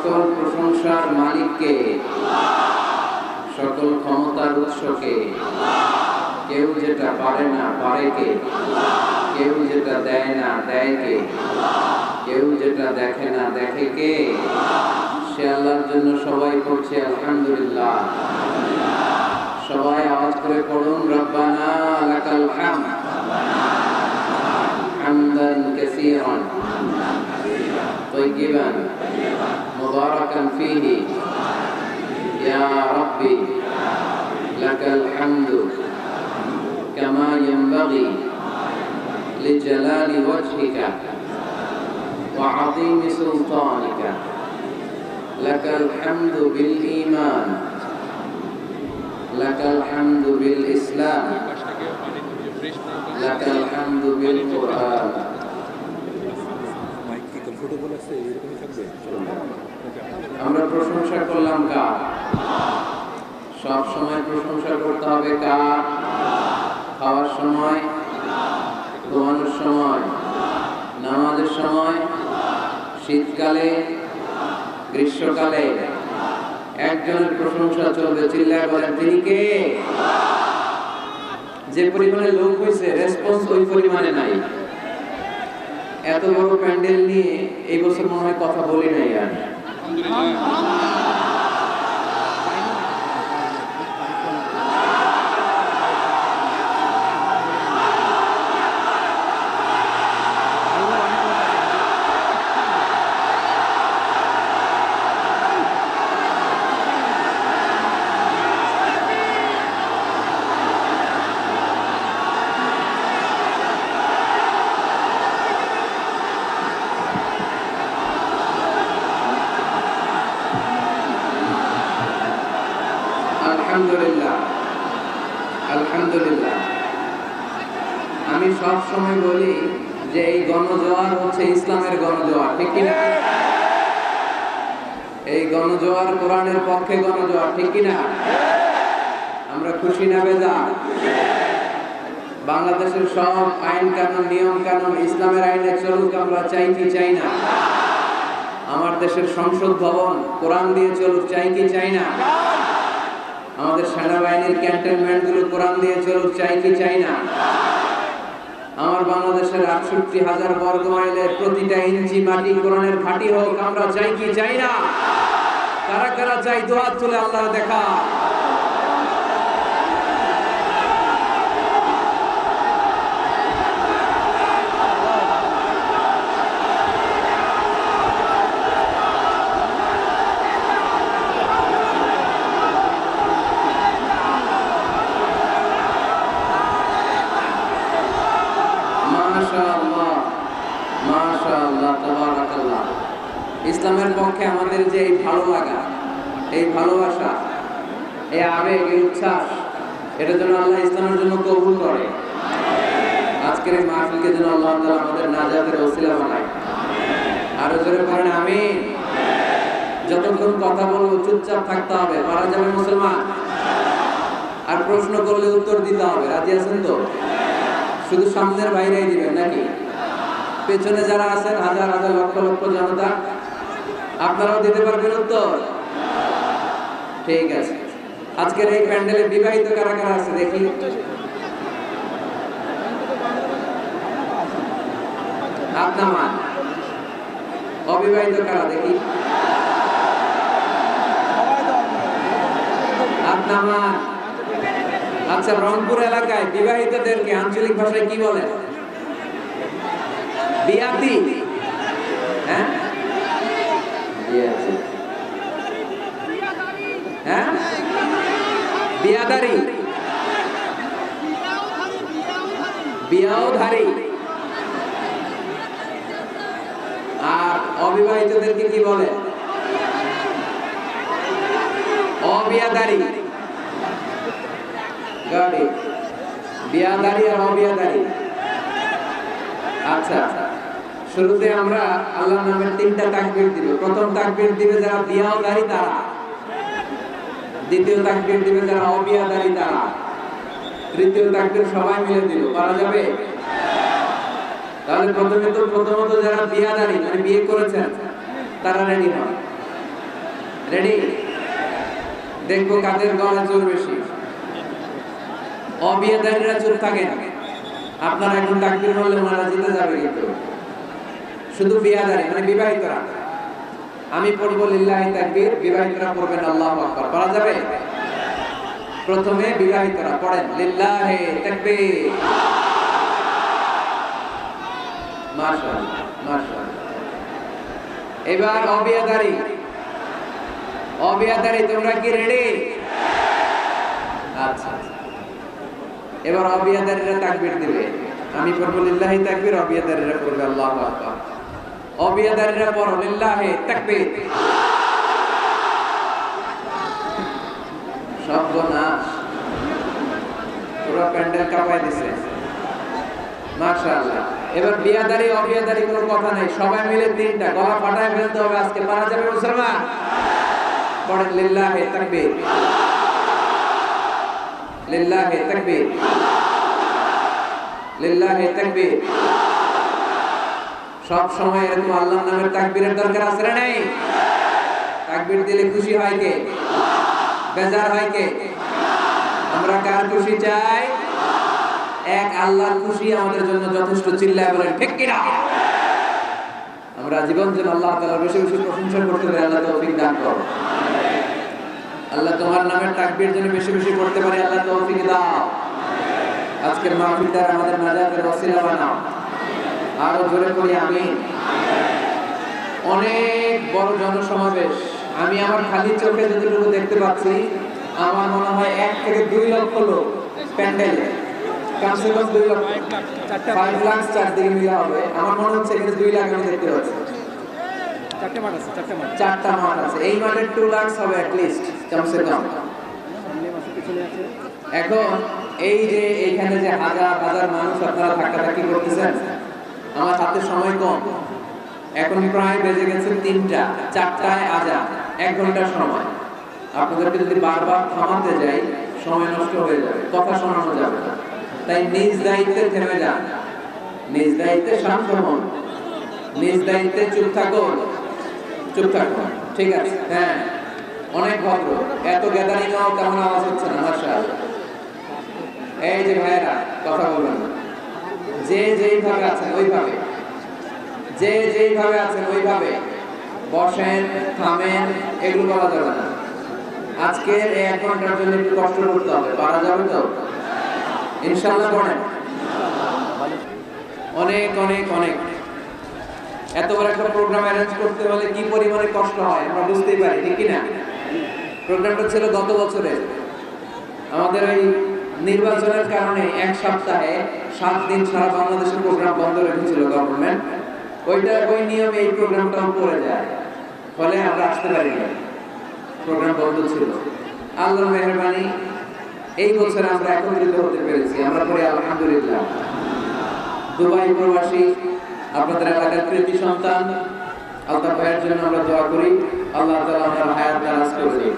সকল প্রশংসার মালিককে, সকল ক্ষমতার উৎসকে। কেউ যেটা পারে না পারে কে, কেউ যেটা দেয় না দেয় কে, কেউ যেটা দেখে না দেখে কে। সে আল্লাহর জন্য সবাই করছে আলহামদুলিল্লাহ। সবাই আওয়াজ করে পড়ুন, রব্বানা লাকাল হামদ হামদান কাসীরান طيبا مباركا فيه يا ربي لك الحمد كما ينبغي لجلال وجهك وعظيم سلطانك لك الحمد بالإيمان لك الحمد بالإسلام لك الحمد بالقرآن। আমরা প্রশংসা করলাম কার? সব সময় প্রশংসা করতে হবে কার? খাওয়ার সময়, ঘুমানোর সময়, নামাজের সময়, শীতকালে, গ্রীষ্মকালে। একজনের প্রশংসা চলবে, চিল্লায় বলেন তিনি কে? যে পরিমাণে লোক হয়েছে রেসপন্স ওই পরিমাণে নাই। এত বড় প্যান্ডেল নিয়ে এই বছর মনে হয় কথা বলি নাই আর। আলহামদুলিল্লাহ, আলহামদুলিল্লাহ। আমি সব সময় বলি যে এই গণজোয়ার হচ্ছে ইসলামের গণজোয়ার, ঠিক কিনা? এই গণজোয়ার কোরআনের পক্ষে গণজোয়ার, ঠিক কিনা? আমরা খুশি না বেজার? বাংলাদেশের সব আইন কানুন, নিয়ম কানুন ইসলামের আইনে চলুক, আমরা চাই কি চাই না? আমার দেশের সংসদ ভবন কোরআন দিয়ে চলুক, চাই কি চাই না? আমাদের সেনাবাহিনীর ক্যান্টনমেন্ট গুলো কোরআন দিয়ে চলুক, চাই কি চাই না? আমার বাংলাদেশের ৬৮,০০০ বর্গ মাইলের প্রতিটা ইঞ্চি মাটি কোরআনের ঘাঁটি হোক, আমরা চাই কি চাই না? কারা কারা চাই দুহাত তুলে আল্লাহর দেখা। ইসলামের পক্ষে আমাদের যে এই ভালো লাগা, এই ভালোবাসা, এই আবেগ, এই উচ্ছ্বাস, এটা যেন আল্লাহ ইসলামের জন্য কবুল করে। আজকের এই মাহফিলকে যেন আল্লাহ তাআলা আমাদের নাজাতের ওসিলা বানায়। আরো জোরে পড়েন আমিন। যতক্ষণ কথা বলবো চুপচাপ থাকতে হবে, পারা যাবে মুসলমান? আর প্রশ্ন করলে উত্তর দিতে হবে, রাজি আছেন তো? শুধু সামনের বাইরেই দিবেন নাকি? পেছনে যারা আছেন হাজার হাজার লক্ষ লক্ষ জনতা, আপনারাও দিতে পারবেন উত্তর? ঠিক আছে। আজকের এই প্যান্ডেলে বিবাহিত কারা কারা আছে দেখি? হাত নামান। অবিবাহিত কারা দেখি? হাত নামান। আচ্ছা, রংপুর এলাকায় বিবাহিতদেরকে আঞ্চলিক ভাষায় কি বলে? বিয়াতি। হ্যাঁ, হ্যাঁ, বিয়াদারি, বিয়াওধারী। আর অবিবাহিতদেরকে কি বলে? অবিয়াদারি। গাড়ি বিয়াদারি আর অবিয়াদারি। আচ্ছা, শুরুতে আমরা আল্লাহর নামের 3টা তাকবীর দিব। প্রথম তাকবীর দিবে যারা বিয়াদারি তারা, দ্বিতীয় তাকবীর দিবে যারা অবিয়াদারি তারা, তৃতীয় তাকবীর সবাই মিলে দিব। পারা যাবে? তাহলে প্রথমত যারা বিয়াদারি মানে বিয়ে করেছেন তারা রেডি হন। রেডি? দেখবো কাদের গলা জোর বেশি। অবিয়াদারীরা চুপ থাকেন, আপনারা এখন তাকবীর বললে ওনারা জিতে যাবে, কিন্তু শুধু বিয়াদারি মানে বিবাহিতরা, আমি পড়বো লিল্লাহি তাকবীর, বিবাহিতরা পড়বেন আল্লাহু আকবার। পড়া যাবে? প্রথমে বিবাহিতরা পড়েন লিল্লাহি তাকবীর। মাশাআল্লাহ মাশাআল্লাহ। এবার অবিয়াদারি, অবিয়াদারি তোমরা কি রেডি? আচ্ছা, এবার অবিয়াদারিরা তাকবীর দিবে, আমি পড়বো লিল্লাহি তাকবীর, অবিয়াদারিরা পড়বে আল্লাহু আকবার। অবিয়াদারিরা পড়ো লিল্লাহি তাকবীর। সর্বনাশ, পুরো প্যান্ডেল কাঁপায় দিছে। মাশাআল্লাহ। এবার বিয়াদারি অবিয়াদারি কোনো কথা নাই, সবাই মিলে তিনটা গলা ফাটায় ফেলতে হবে আজকে। পারা যাবে মুসলমান? পড়েন লিল্লাহি তাকবীর, লিল্লাহি তাকবীর, লিল্লাহি তাকবীর। সব সময় এরকম আল্লাহর নামের তাকবীরের দরকার আছে না নাই? তাকবীর দিলে খুশি হয় কে? বেজার হয় কে? আমরা কার খুশি চাই? এক আল্লাহর খুশি আমাদের জন্য যথেষ্ট। চিল্লায় বলেন ঠিক কিনা? আমরা জীবন যেন আল্লাহ তাআলার বেশি বেশি প্রশংসা করতে পারি, আল্লাহ তৌফিক দান করো। আল্লাহ তোমার নামের তাকবীর যেন বেশি বেশি করতে পারি, আল্লাহ তৌফিক দাও। আজকের মাহফিলটা আমাদের নাজাতের ওসিলা বানাও। আরো জোরে করি আমিন। অনেক বড় জনসমাবেশ, আমি আমার খালি চোখে যতটুকু দেখতে পাচ্ছি, আমার মনে হয় 1 থেকে 2 লক্ষ লোক প্যান্ডেলে, কমসে কম 2 লক্ষ, 5 লাখ চারদিকে মিলে হবে। আমার মনে হচ্ছে এখানে 2 লাখ আমি দেখতে পাচ্ছি। চারটা মাঠ আছে, এই মাঠে 2 লাখ হবে অ্যাট লিস্ট, কমসে কম। এখন এই যে এইখানে যে হাজার হাজার মানুষ আপনারা ধাক্কাধাক্কি করতেছেন, আমার হাতে সময় কম, এখন প্রায় বেজে গেছে 3টা, 4টায় আজান, 1 ঘন্টার সময়। আপনাদেরকে যদি বারবার থামাতে যাই সময় নষ্ট হয়ে যাবে, কথা শোনানো যাবে না। তাই নিজ দায়িত্বে থেমে যান, নিজ দায়িত্বে শান্ত হন, নিজ দায়িত্বে চুপ থাকুন, চুপ থাকুন। ঠিক আছে? হ্যাঁ, অনেক ভদ্র। এত গ্যাদারিং নাও তেমন আওয়াজ হচ্ছে না। মাশাআল্লাহ। এই যে ভাইরা কথা বলবেন না, যে যেইভাবে আছেন ওইভাবে, যে যেইভাবে আছেন ওইভাবে বসেন, থামেন, এগুলো বলা যাবে না। আজকের এই 1 ঘন্টার জন্য একটু কষ্ট করতে হবে, পারা যাবে তো? ইনশাআল্লাহ পড়েন। অনেক অনেক অনেক এত বড় একটা প্রোগ্রাম অ্যারেঞ্জ করতে হলে কি পরিমাণে কষ্ট হয় আমরা বুঝতেই পারি, ঠিক কি না? প্রোগ্রামটা ছিল গত বছরে, আমাদের ওই নির্বাচনের কারণে 1 সপ্তাহে 7 দিন সারা বাংলাদেশের প্রোগ্রাম বন্ধ রেখেছিল গভর্নমেন্ট। ওই নিয়মে এই প্রোগ্রামটাও পড়ে যায়, ফলে আমরা আসতে পারি না, প্রোগ্রাম বন্ধ ছিল। আল্লাহর মেহেরবানি এই বছর আমরা একত্রিত হতে পেরেছি, আমরা পরে আলহামদুলিল্লাহ। দুবাই প্রবাসী আপনাদের এলাকার কৃতি সন্তান আলতাফ ভাইয়ের জন্য আমরা দোয়া করি, আল্লাহ তাআলা ওনার হায়াত দারাজ করে দিন।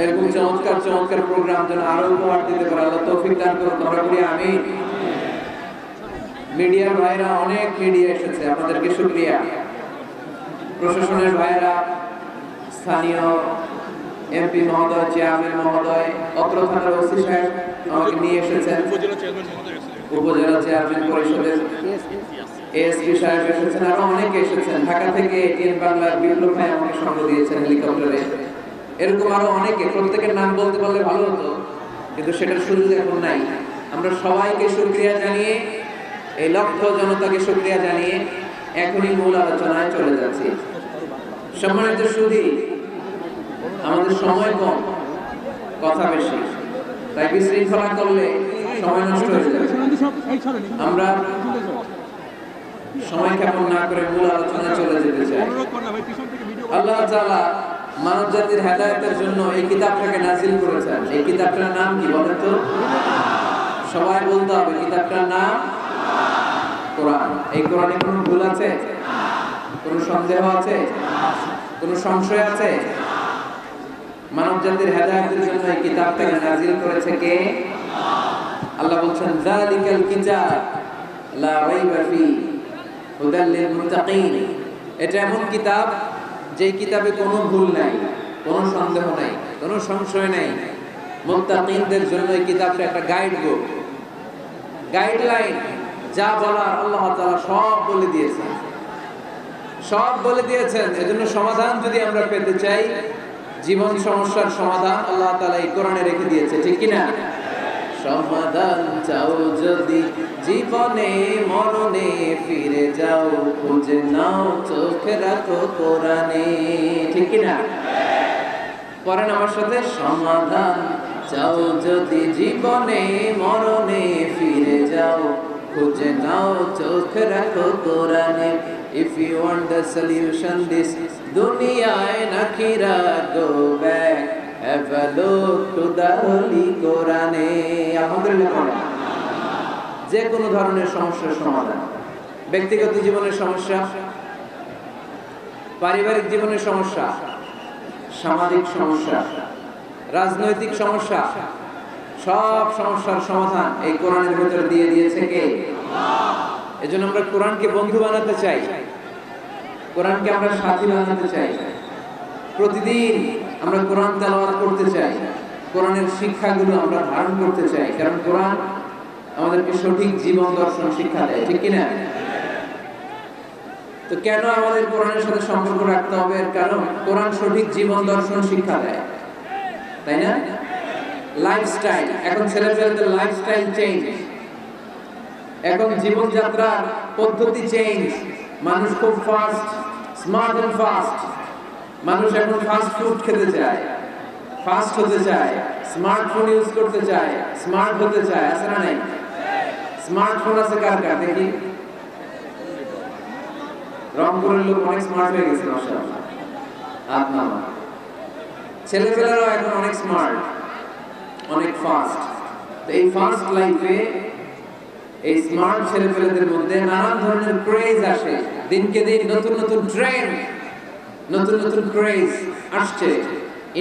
এরকম চমৎকার চমৎকার প্রোগ্রাম যেন আরো উপহার দিতে পারে, আল্লাহ তৌফিক দান করুন। আমরা করি আমিন। মিডিয়ার ভাইরা, অনেক মিডিয়া এসেছে, আপনাদেরকে শুকরিয়া। প্রশাসনের ভাইরা, স্থানীয় এমপি মহোদয়, চেয়ারম্যান মহোদয়, অত্র থানার ওসি সাহেব আমাকে নিয়ে এসেছেন, উপজেলা চেয়ারম্যান পরিষদের এসপি সাহেব এসেছেন, আরো অনেকে এসেছেন। ঢাকা থেকে এটিএন বাংলার বিপ্লব ভাই আমাকে সঙ্গ দিয়েছেন হেলিকপ্টারে। এরকম আরো অনেকে, প্রত্যেকের নাম বলতে পারলে ভালো হতো, কিন্তু সেটার সুযোগ এখন নাই। আমরা সবাইকে শুকরিয়া জানিয়ে, এই লক্ষ জনতাকে শুকরিয়া জানিয়ে এখনই মূল আলোচনায় চলে যাচ্ছি। সম্মানিত সুধী, আমাদের সময় কম, কথা বেশি, তাই বিশৃঙ্খলা করলে সময় নষ্ট হয়ে যাবে। আমরা সময় ক্ষেপণ না করে মূল আলোচনায় চলে যেতে চাই। আল্লাহ তাআলা মানব জাতির হেদায়েতের জন্য এই কিতাবটাকে নাযিল করেছেন। এই কিতাবটার নাম কি বলেন তো? সবাই বলতে হবে, কিতাবটার নাম কোরআন। এই কোরআনে কোনো ভুল আছে? কোনো সন্দেহ আছে? কোনো সংশয় আছে? মানব জাতির হেদায়েতের জন্য এই কিতাবটাকে নাযিল করেছে কে? আল্লাহ বলছেন, যালিকাল কিতাব লা রাইবা ফীহি হুদাল লিল মুত্তাকিন। এটা এমন কিতাব যেই কিতাবে কোনো ভুল নাই। কোনো সন্দেহ নাই, কোনো সংশয় নাই, মুত্তাকিনদের জন্য এই কিতাবটা একটা গাইড বুক, গাইডলাইন। যা বলার আল্লাহ তাআলা সব বলে দিয়েছেন, সব বলে দিয়েছেন। এজন্য সমাধান যদি আমরা পেতে চাই, জীবন সমস্যার সমাধান আল্লাহ তাআলা এই কোরআনে রেখে দিয়েছে, ঠিক কি না? সমাধান চাও যদি জীবনে মরণে, ফিরে যাও খুঁজে নাও চোখ রাখো কোরআনে, ঠিক কি না? পড়েন আমার সাথে, সমাধান চাও যদি জীবনে মরণে, ফিরে যাও খুঁজে নাও চোখ রাখো কোরআনে। If you want the solution this দুনিয়ায় নাকিরা, go back, have a look to the holy কোরআনে। আলহামদুলিল্লাহ। যে কোনো ধরনের সমস্যার সমাধান, ব্যক্তিগত জীবনের সমস্যা, পারিবারিক জীবনের সমস্যা, সামাজিক সমস্যা, রাজনৈতিক সমস্যা, সব সমস্যার সমাধান এই কোরআনের ভিতরে দিয়ে দিয়েছে কে? আল্লাহ। এজন্য আমরা কোরআনকে বন্ধু বানাতে চাই, কোরআনকে আমরা সাথী বানাতে চাই। প্রতিদিন আমরা কোরআন তেলাওয়াত করতে চাই, কোরআনের শিক্ষাগুলো আমরা ধারণ করতে চাই, কারণ কোরআন আমাদেরকে সঠিক জীবন দর্শন শিক্ষা দেয়, ঠিক কিনা? তো কেন আমাদের কোরআনের সাথে সম্পর্ক রাখতে হবে? এর কারণ কোরআন সঠিক জীবন দর্শন শিক্ষা দেয়, তাই না? লাইফস্টাইল, এখন ছেলেপেলেদের লাইফস্টাইল চেঞ্জ, এখন জীবনযাত্রার পদ্ধতি চেঞ্জ। মানুষ খুব ফাস্ট, স্মার্ট এন্ড ফাস্ট। মানুষ এখন ফাস্ট ফুড খেতে চায়, ফাস্ট হতে চায়, স্মার্টফোন ইউজ করতে চায়, স্মার্ট হতে চায়, আছে না নাই? স্মার্টফোন আছে কার কার দেখি? রংপুরের লোক অনেক স্মার্ট হয়ে গেছে, মাশাআল্লাহ। আপনার ছেলেপেলেরাও এখন অনেক স্মার্ট, অনেক ফাস্ট। তো এই ফাস্ট লাইফে এই স্মার্ট ছেলেপেলেদের মধ্যে নানান ধরনের ক্রেজ আসে, দিনকে দিন নতুন নতুন ট্রেন্ড, নতুন নতুন ক্রেজ আসছে।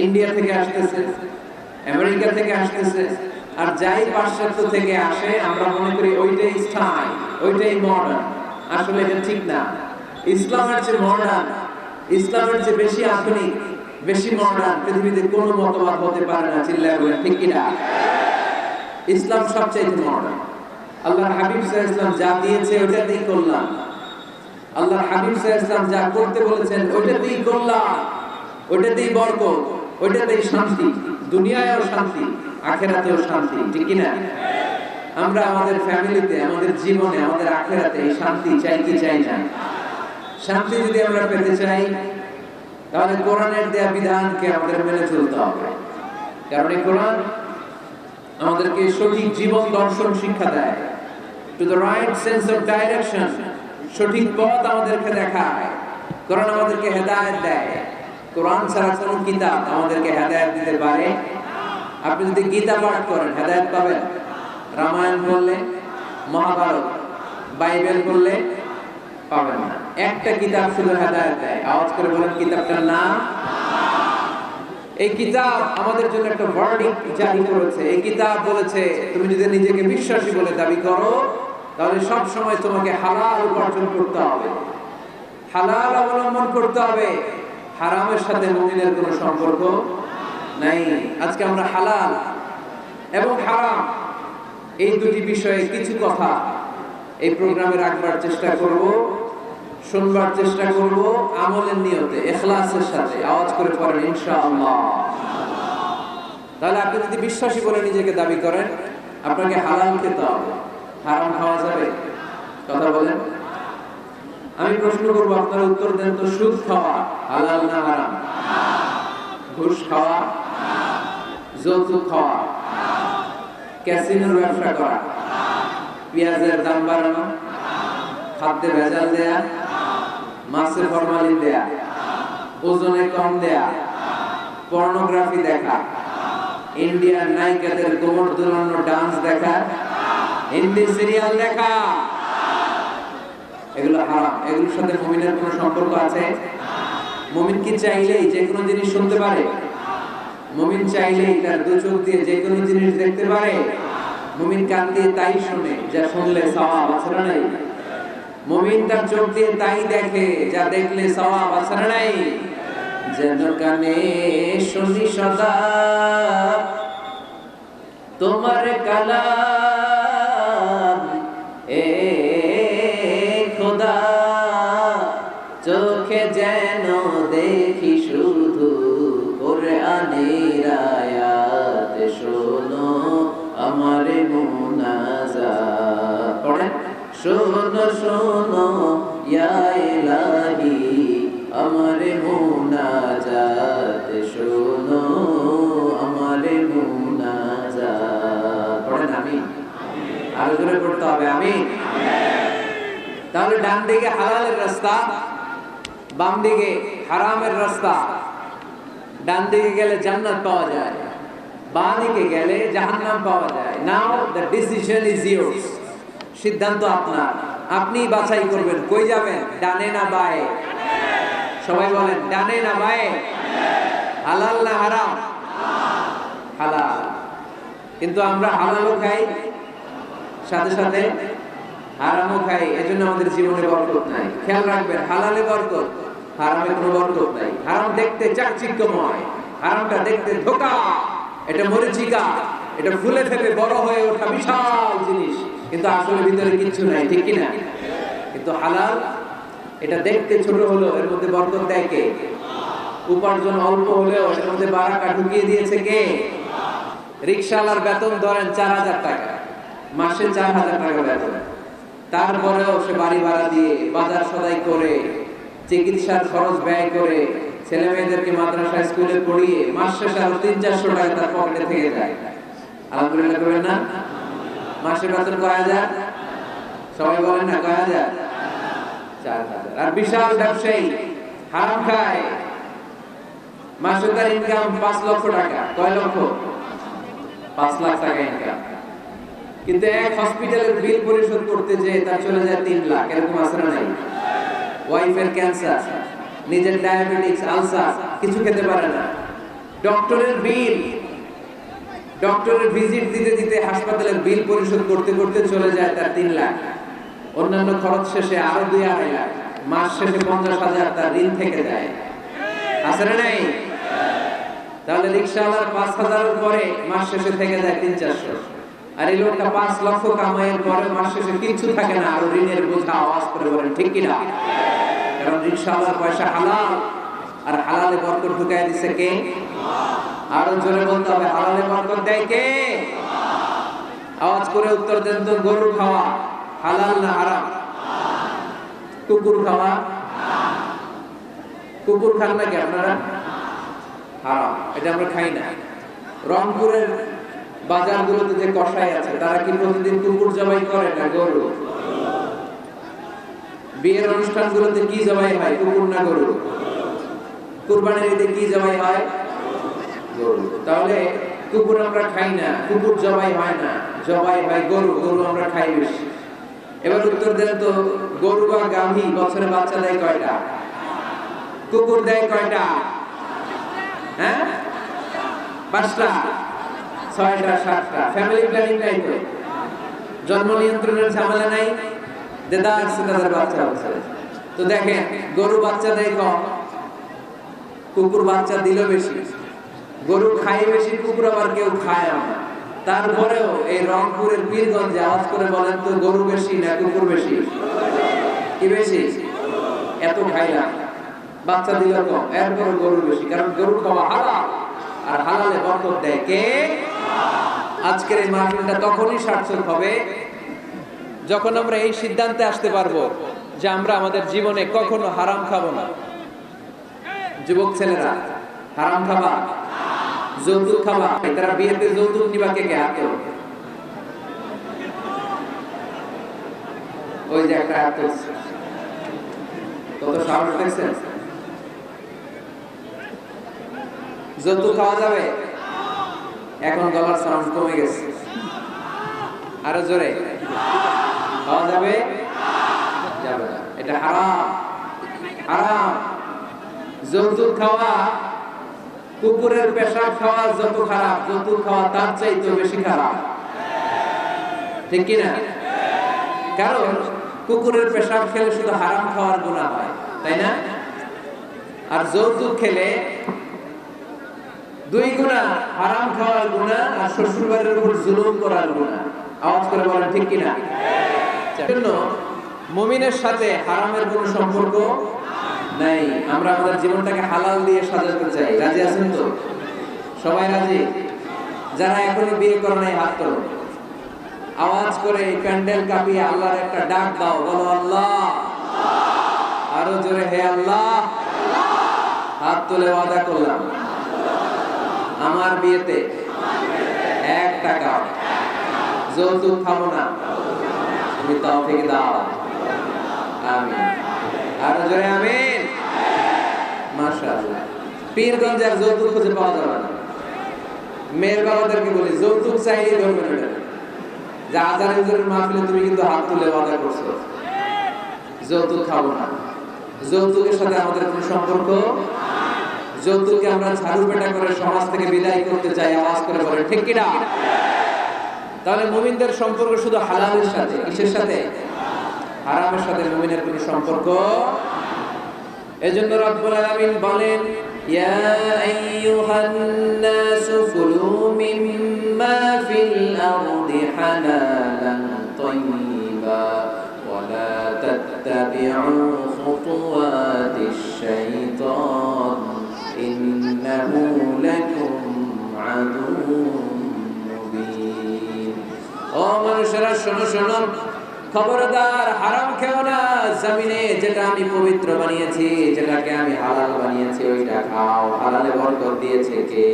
ইন্ডিয়া থেকে আসতেছে, আমেরিকা থেকে আসতেছে, আর যাই পাশ্চাত্য থেকে আসে আমরা মনে করি ওইটাই স্টাইল, ওইটাই মডার্ন। আসলে এটা ঠিক না। ইসলামের চেয়ে মডার্ন, ইসলামের চেয়ে বেশি আধুনিক, বেশি মডার্ন পৃথিবীতে কোনো মতবাদ হতে পারে না। চিল্লায় বলেন ঠিক কিনা? ইসলাম সবচেয়ে মডার্ন। আল্লাহর হাবিব সাল্লাল্লাহু আলাইহি ওয়াসাল্লাম যা দিয়েছে ওটাতেই করলাম, আল্লাহর হাবিব সাল্লাল্লাহু আলাইহি ওয়াসাল্লাম যা করতে বলেছেন ওটাতেই করলাম, ওটাতেই বরকত, ওটাতেই শান্তি, দুনিয়ায়ও শান্তি, আখিরাতেও শান্তি, ঠিক কি না? আমরা আমাদের ফ্যামিলিতে, আমাদের জীবনে, আমাদের আখিরাতে এই শান্তি চাই কি চাই না? শান্তি যদি আমরা পেতে চাই তাহলে কোরআনের দেয়া বিধানকে আমাদের মেনে চলতে হবে, কারণ এই কোরআন আমাদেরকে সঠিক জীবন দর্শন শিক্ষা দেয়, to the right sense of direction, সঠিক পথ আমাদেরকে দেখায়। কোরআন আমাদেরকে হেদায়েত দেয়। কোরআন ছাড়া কোনো কিতাব আমাদেরকে হেদায়েত দিতে পারে? আপনি যদি গীতা পাঠ করেন হেদায়েত পাবেন? রামায়ণ পড়লে, মহাভারত, বাইবেল পড়লে পাবেন না। একটা কিতাব শুধু হেদায়েত দেয়, আওয়াজ করে বলেন কিতাবটার নাম। এই কিতাব আমাদের জন্য একটা ভার্ডিক্ট জারি করেছে। এই কিতাব বলেছে তুমি যদি নিজেকে বিশ্বাসী বলে দাবি করো তাহলে সব সময় তোমাকে হালাল উপার্জন করতে হবে, হালাল অবলম্বন করতে হবে, হারামের সাথে মুমিনের কোনো সম্পর্ক নাই। আজকে আমরা হালাল এবং হারাম এই দুটি বিষয়ে কিছু কথা এই প্রোগ্রামে রাখবার চেষ্টা করব, শুনবার চেষ্টা করব, আমলের নিয়তে, ইখলাসের সাথে। আওয়াজ করে পড়েন ইনশাআল্লাহ। তাহলে আপনি যদি বিশ্বাসী বলে নিজেকে দাবি করেন আপনাকে হালাল খেতে হবে, হারাম খাওয়া যাবে? কথা বলেন। আমি প্রশ্ন করবো, আপনারা উত্তর দেন তো। সুদ খাওয়া হালাল না হারাম? ঘুষ খাওয়া, যৌতুক খাওয়া, ক্যাসিনোর ব্যবসা করা, পেঁয়াজের দাম বাড়ানো, খাদ্যে ভেজাল দেয়া, মাছে ফরমালিন দেয়া, ওজনে কম দেয়া, পর্নোগ্রাফি দেখা, ইন্ডিয়ান নায়িকাদের কোমর দুলানো ডান্স দেখা, হিন্দি সিরিয়াল দেখা, এগুলো হারাম। এগুলোর সাথে মুমিনের কোনো সম্পর্ক আছে? মুমিন কি চাইলেই যে কোনো জিনিস শুনতে পারে? মুমিন চাইলেই তার দু চোখ দিয়ে যে কোনো জিনিস দেখতে পারে? মুমিন কান দিয়ে তাই শুনে যা শুনলে সওয়াব আছে না নাই? মুমিন তার চোখ দিয়ে তাই দেখে যা দেখলে সওয়াব আছে না নাই? যেন কানে শুনি সদা তোমার কালাম এ খোদা, চোখে যেন দেখি শুধু কোরআনের আয়াত, শোনো আমার মুনাজাত। পড়েন, শোনো শোনো ইয়া ইলাহি আমার মুনাজাত, শোনো আমার মুনাজাত। পড়েন আমিন। আরো জোরে পড়তে হবে আমিন। তাহলে ডান দিকে হালালের রাস্তা, বাম দিকে হারামের রাস্তা। ডান দিকে গেলে জান্নাত পাওয়া যায়, বাম দিকে গেলে জাহান্নাম পাওয়া যায়। নাও দ্য ডিসিশন ইজ ইয়োর্স। সিদ্ধান্ত আপনার, আপনি বাছাই করবেন কই যাবেন, ডানে না বায়ে। সবাই বলেন ডানে না বায়ে, হালাল না হারাম। হালাল। কিন্তু আমরা হালালও খাই, সাথে সাথে হারামও খাই, এজন্য আমাদের জীবনে বরকত নাই। খেয়াল রাখবেন, হালালে বরকত, হারামে কোনো বরকত নাই। হারাম দেখতে চাকচিক্যময়, হারামটা দেখতে ধোঁকা, এটা মরিচিকা, এটা ফুলে ফেপে বড় হয়ে ওঠা বিশাল জিনিস, কিন্তু আসলে ভিতরে কিচ্ছু নাই, ঠিক কিনা? কিন্তু হালাল এটা দেখতে ছোট হলো, এর মধ্যে বরকত দেয় কে? উপার্জন অল্প হলেও এর মধ্যে বারাকা ঢুকিয়ে দিয়েছে কে? রিকশাওয়ালার বেতন ধরেন 4000 টাকা, মাসে 4000 টাকা বেতন, তারপরেও সে বাড়ি ভাড়া দিয়ে, বাজার সদাই করে, চিকিৎসার খরচ ব্যয় করে, ছেলে মেয়েদেরকে মাদ্রাসা স্কুলে পড়িয়ে মাস শেষে আরো 300-400 টাকা তার পকেটে থেকে যায়। আলহামদুলিল্লাহ করবেন না? মাসের বেতন কয় হাজার? সবাই বলেন না কয় হাজার? 4000। আর বিশাল ব্যবসায়ী হারাম খায়, মাসে তার ইনকাম 5 লক্ষ টাকা। কয় লক্ষ? 5 লাখ টাকা ইনকাম। কিন্তু এক হসপিটালের বিল পরিশোধ করতে যে তার চলে যায় 3 লাখ। এরকম আছে না নাই? ওয়াইফের ক্যান্সার, নিজের ডায়াবেটিস, আলসার, কিছু খেতে পারে না। ডক্টরের বিল, ডক্টরের ভিজিট দিতে দিতে হাসপাতালের বিল পরিশোধ করতে করতে চলে যায় তার 3 লাখ। অন্যান্য খরচ শেষে আরো 2-2.5 লাখ। মাস শেষে 50,000 তার ঋণ থেকে যায়। আছে না নাই? তাহলে রিকশাওয়ালার 5,000 পরে মাস শেষে থেকে যায় 300-400। আর এই লোকটা 5 লক্ষ কামাইয়ের পরে মাস শেষে কিছু থাকে না, আর ঋণের বোঝা আওয়াজ করে বলেন ঠিক কিনা? কারণ রিকশাওয়ালার পয়সা হালাল, আর হালালে বরকত ঢুকায় দিছে কে? আরো জোরে বলতে হবে, হালালে বরকত দেয় কে? আওয়াজ করে উত্তর দেন তো। গরু খাওয়া হালাল না হারাম? কুকুর খাওয়া? কুকুর খান নাকি আপনারা? হারাম, এটা আমরা খাই না। রংপুরের বাজারগুলোতে যে কসাই আছে, তারা কি প্রতিদিন কুকুর জবাই করে না গরু? বিয়ের অনুষ্ঠানগুলোতে কি জবাই হয়, কুকুর না গরু? কুরবানির ঈদে কি জবাই হয়? গরু। তাহলে কুকুর আমরা খাই না, কুকুর জবাই হয় না, জবাই হয় গরু, গরু আমরা খাই বেশি। এবার উত্তর দেন তো, গরু বা গাভী বছরে বাচ্চা দেয় কয়টা? কুকুর দেয় কয়টা? হ্যাঁ, 5টা, 6টা, 7টা। ফ্যামিলি প্ল্যানিং নাই তো, জন্ম নিয়ন্ত্রণের ঝামেলা নাই, দেদা আসছে তাদের বাচ্চা হচ্ছে। তো দেখেন, গরু বাচ্চা দেয় কম, কুকুর বাচ্চা দিল বেশি। গরু খায় বেশি, কুকুর আবার কেউ খায় না। তারপরেও এই রংপুরের পীরগঞ্জে আওয়াজ করে বলেন তো, গরু বেশি না কুকুর বেশি? কি বেশি? এত খাইলাম, বাচ্চা দিল কম, এরপরে গরু বেশি, কারণ গরু খাওয়া হালাল, আর হালালে বরকত দেয় কে? আজকের এই মাহফিলটা তখনই সার্থক হবে যখন আমরা এই সিদ্ধান্তে আসতে পারবো যে আমরা আমাদের জীবনে কখনো হারাম খাবো না। যুবক ছেলেরা, হারাম খাবা? যৌতুক খাবা? তারা বিয়েতে যৌতুক নিবা কে কে? হাতে ওই যে একটা হাত, কত সাহস দেখছেন? যৌতুক খাওয়া যাবে? এখন গলার সাউন্ড কমে গেছে, আরো জোরে খাওয়া যাবে? যাবে না, এটা হারাম। হারাম। যৌতুক খাওয়া, কুকুরের পেশাব খাওয়া যত খারাপ, যৌতুক খাওয়া তার চাইতে বেশি খারাপ, ঠিক কিনা? কারণ কুকুরের পেশাব খেলে শুধু হারাম খাওয়ার গুনাহ হয়, তাই না? আর যৌতুক খেলে 2 গুনাহ, হারাম খাওয়ার গুনাহ আর শ্বশুরবাড়ির উপর জুলুম করার গুনাহ। আওয়াজ করে বলেন ঠিক কিনা? সেজন্য মুমিনের সাথে হারামের কোনো সম্পর্ক নাই। আমরা আমাদের জীবনটাকে হালাল দিয়ে সাজাতে চাই। রাজি আছেন তো? সবাই রাজি? যারা এখনো বিয়ে করে নাই হাত তোলো। আওয়াজ করে প্যান্ডেল কাঁপিয়ে আল্লাহর একটা ডাক দাও, বলো আল্লাহ। আরো জোরে, হে আল্লাহ। হাত তুলে ওয়াদা করলাম আমার বিয়েতে 1 টাকা যৌতুক খাবো না। তুমি তৌফিক দাও, আমিন। আরো জোরে আমিন। মাশাআল্লাহ। পীরগঞ্জের যৌতুক খুঁজে পাওয়া যাবে না। মেয়ের বাবাদেরকে বলি, যৌতুক চাইলে ধরবেন না। যে আজান হুজুরের মাহফিলে তুমি কিন্তু হাত তুলে ওয়াদা করছো যৌতুক খাবো না। যৌতুকের সাথে আমাদের কোনো সম্পর্ক। যৌতুককে আমরা ঝাড়ু পেটা করে সমাজ থেকে বিদায় করতে চাই। আওয়াজ করে বলেন ঠিক কিনা? তাহলে মুমিনদের সম্পর্ক শুধু হালালের সাথে, কিসের সাথে? হারামের সাথে মুমিনের কোনো সম্পর্ক। এজন্য রব্বুল আলামিন বলেন, ইয়া আইয়ুহান নাসু কুলু মিম্মা ফিল আরদি হালালান তাইয়্যিবা ওয়া লা তাত্তাবিউ খুতুওয়াতিশ শাইতান ইন্নাহু লাকুম আদুউম মুবিন। ও মানুষেরা শোনো শোনো, খবরদার হারাম খেও না। জমিনে যেটা আমি পবিত্র বানিয়েছি, যেটাকে আমি হালাল বানিয়েছি, ওইটা খাও। হালালে বরকত দিয়েছে কে?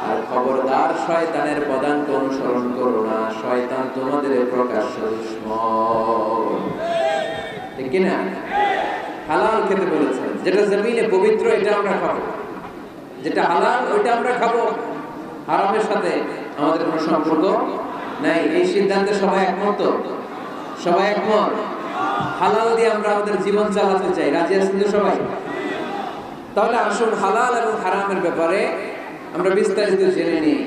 আর খবরদার শয়তানের পদাঙ্ক অনুসরণ করো না। শয়তান তোমাদের প্রকাশ্য দুশমন। ঠিক কি না? হালাল খেতে বলেছেন। যেটা জমিনে পবিত্র এটা আমরা খাবো, যেটা হালাল ওইটা আমরা খাবো। হারামের সাথে আমাদের কোনো সম্পর্ক নাই। এই সিদ্ধান্তে সবাই একমত? সবাই একমত? হালাল দিয়ে আমরা আমাদের জীবন চালাতে চাই। রাজি আছেন তো সবাই? তাহলে আসুন হালাল এবং হারামের ব্যাপারে আমরা বিস্তারিত জেনে নিই,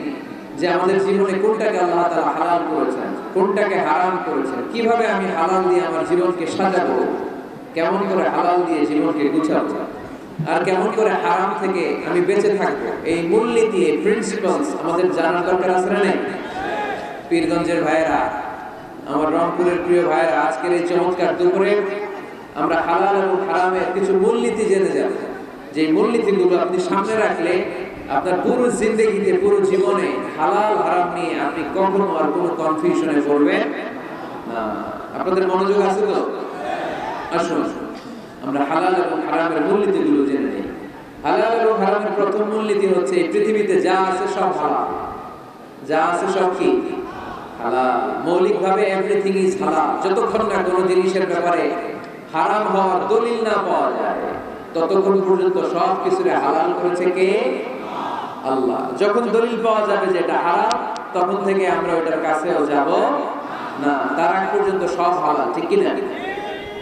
যে আমাদের জীবনে কোনটাকে আল্লাহ তাআলা হালাল করেছেন, কোনটাকে হারাম করেছেন, কিভাবে আমি হালাল দিয়ে আমার জীবনকে সাজাবো, কেমন করে হালাল দিয়ে জীবনকে গুছাবো, আর কেমন করে হারাম থেকে আমি বেঁচে থাকবো। এই মূলনীতি, এই প্রিন্সিপালস আমাদের জানার দরকার আছে না? পীরগঞ্জের ভাইয়েরা, আমার রংপুরের প্রিয় ভাইয়েরা, আজকের এই চমৎকার দুপুরে আমরা হালাল এবং হারামের কিছু মূলনীতি জেনে যাব। যে মূলনীতিগুলো আপনি সামনে রাখলে আপনার পুরো জিন্দেগিতে, পুরো জীবনে হালাল হারাম নিয়ে আপনি কখনো আর কোনো কনফিউশনে পড়বেন না। আপনাদের মনোযোগ আছে তো? আসুন আমরা হালাল এবং হারামের মূলনীতিগুলো জেনে নিই। হালাল এবং হারামের প্রথম মূলনীতি হচ্ছে, এই পৃথিবীতে যা আছে সব হালাল। যা আছে সব কি? হালাল। মৌলিকভাবে এভরিথিং ইজ হালাল। যতক্ষণ না কোনো জিনিসের ব্যাপারে হারাম হওয়ার দলিল না পাওয়া যায়, ততক্ষণ পর্যন্ত সব কিছুরে হালাল করেছে কে? আল্লাহ। যখন দলিল পাওয়া যাবে যে এটা হারাম, তখন থেকে আমরা ওটার কাছেও যাব না। তার আগ পর্যন্ত সব হালাল। ঠিক কি না?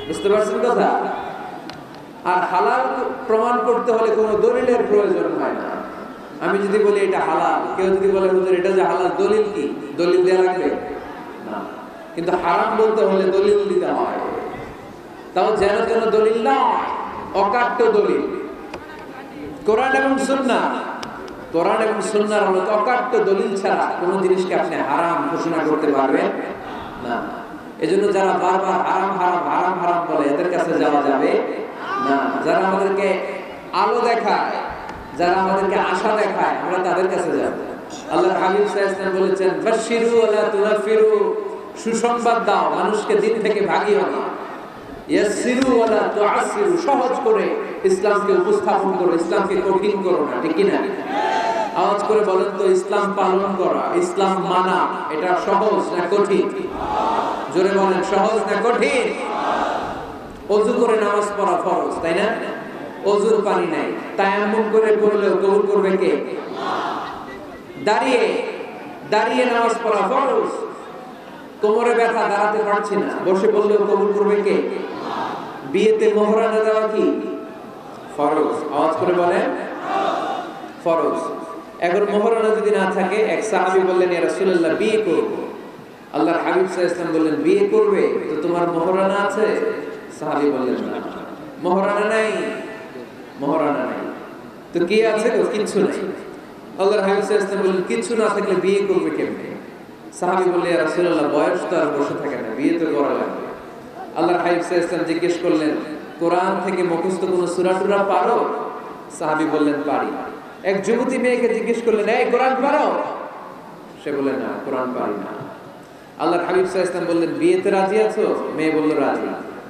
বুঝতে পারছেন কথা? আর হালাল প্রমাণ করতে হলে কোনো দলিলের প্রয়োজন হয় না। আমি যদি বলি এটা হালাল, কেউ যদি বলে হুজুর এটা যে হালাল, দলিল কি? দলিল দেওয়া লাগবে না। কিন্তু হারাম বলতে হলে দলিল দিতে হয়। তাও যেন যেন দলিল না, অকাট্য দলিল। কোরআন এবং সুন্নাহ, কোরআন এবং সুন্নাহর হলো অকাট্য দলিল ছাড়া কোনো জিনিসকে আপনি হারাম ঘোষণা করতে পারবেন না। এজন্য যারা বারবার হারাম হারাম হারাম হারাম বলে, এদের কাছে যাওয়া যাবে না। যারা আমাদেরকে আলো দেখায়, যারা আমাদেরকে আশা দেখায়, আমরা তাদের কাছে যাব। আল্লাহর হাবিব সাল্লাল্লাহু আলাইহি ওয়াসাল্লাম বলেছেন, বাশশিরু ওয়ালা তুনাফিরু, সুসংবাদ দাও, মানুষকে দিন থেকে ভাগিও না। ইয়াসসিরু ওয়ালা তুআসসিরু, সহজ করে ইসলামকে উপস্থাপন করো, ইসলামকে কঠিন করো না। ঠিক কি না? আওয়াজ করে বলেন তো, ইসলাম পালন করা, ইসলাম মানা, এটা সহজ না কঠিন? জোরে বলেন, সহজ না কঠিন? ওযু করে নামাজ পড়া ফরজ, তাই না? ওযুর পানি নাই, তায়াম্মুম করে পড়লেও কবুল করবে কে? দাঁড়িয়ে দাঁড়িয়ে নামাজ পড়া ফরজ। কোমরে ব্যথা, দাঁড়াতে পারছি না, বসে পড়লেও কবুল করবে কে? বিয়েতে মোহরানা দেওয়া কি ফরজ? আওয়াজ করে বলেন, ফরজ। এখন মোহরানা যদি না থাকে, এক সাহাবী বললেন, ইয়া রাসূলুল্লাহ, বিয়ে করব। আল্লাহর হাবিব সাল্লাল্লাহু আলাইহি ওয়াসাল্লাম বললেন, বিয়ে করবে তো তোমার মোহরানা আছে? সাহাবী বললেন, না, মোহরানা নাই। মহারানা নাই। তো কি আছে? কিচ্ছু নাই। আল্লাহর হাবিব সাল্লাল্লাহু আলাইহি ওয়াসাল্লাম বললেন, কিচ্ছু না থাকলে বিয়ে করবে কেমনে? সাহাবী বললেন, ইয়া রাসূলুল্লাহ, বয়স তো আর বসে থাকে না, বিয়ে তো করা লাগবে। আল্লাহর হাবিব সাল্লাল্লাহু আলাইহি ওয়াসাল্লাম জিজ্ঞেস করলেন, কোরআন থেকে মুখস্থ কোনো সূরা টুরা পারো? সাহাবী বললেন, পারি। এক যুবতী মেয়েকে জিজ্ঞেস করলেন, এই কোরআন পারো? সে বললেন, না, কোরআন পারি না। আল্লাহর হাবিব সাল্লাল্লাহু আলাইহি ওয়াসাল্লাম বললেন, বিয়েতে রাজি আছো? মেয়ে বলল, রাজি।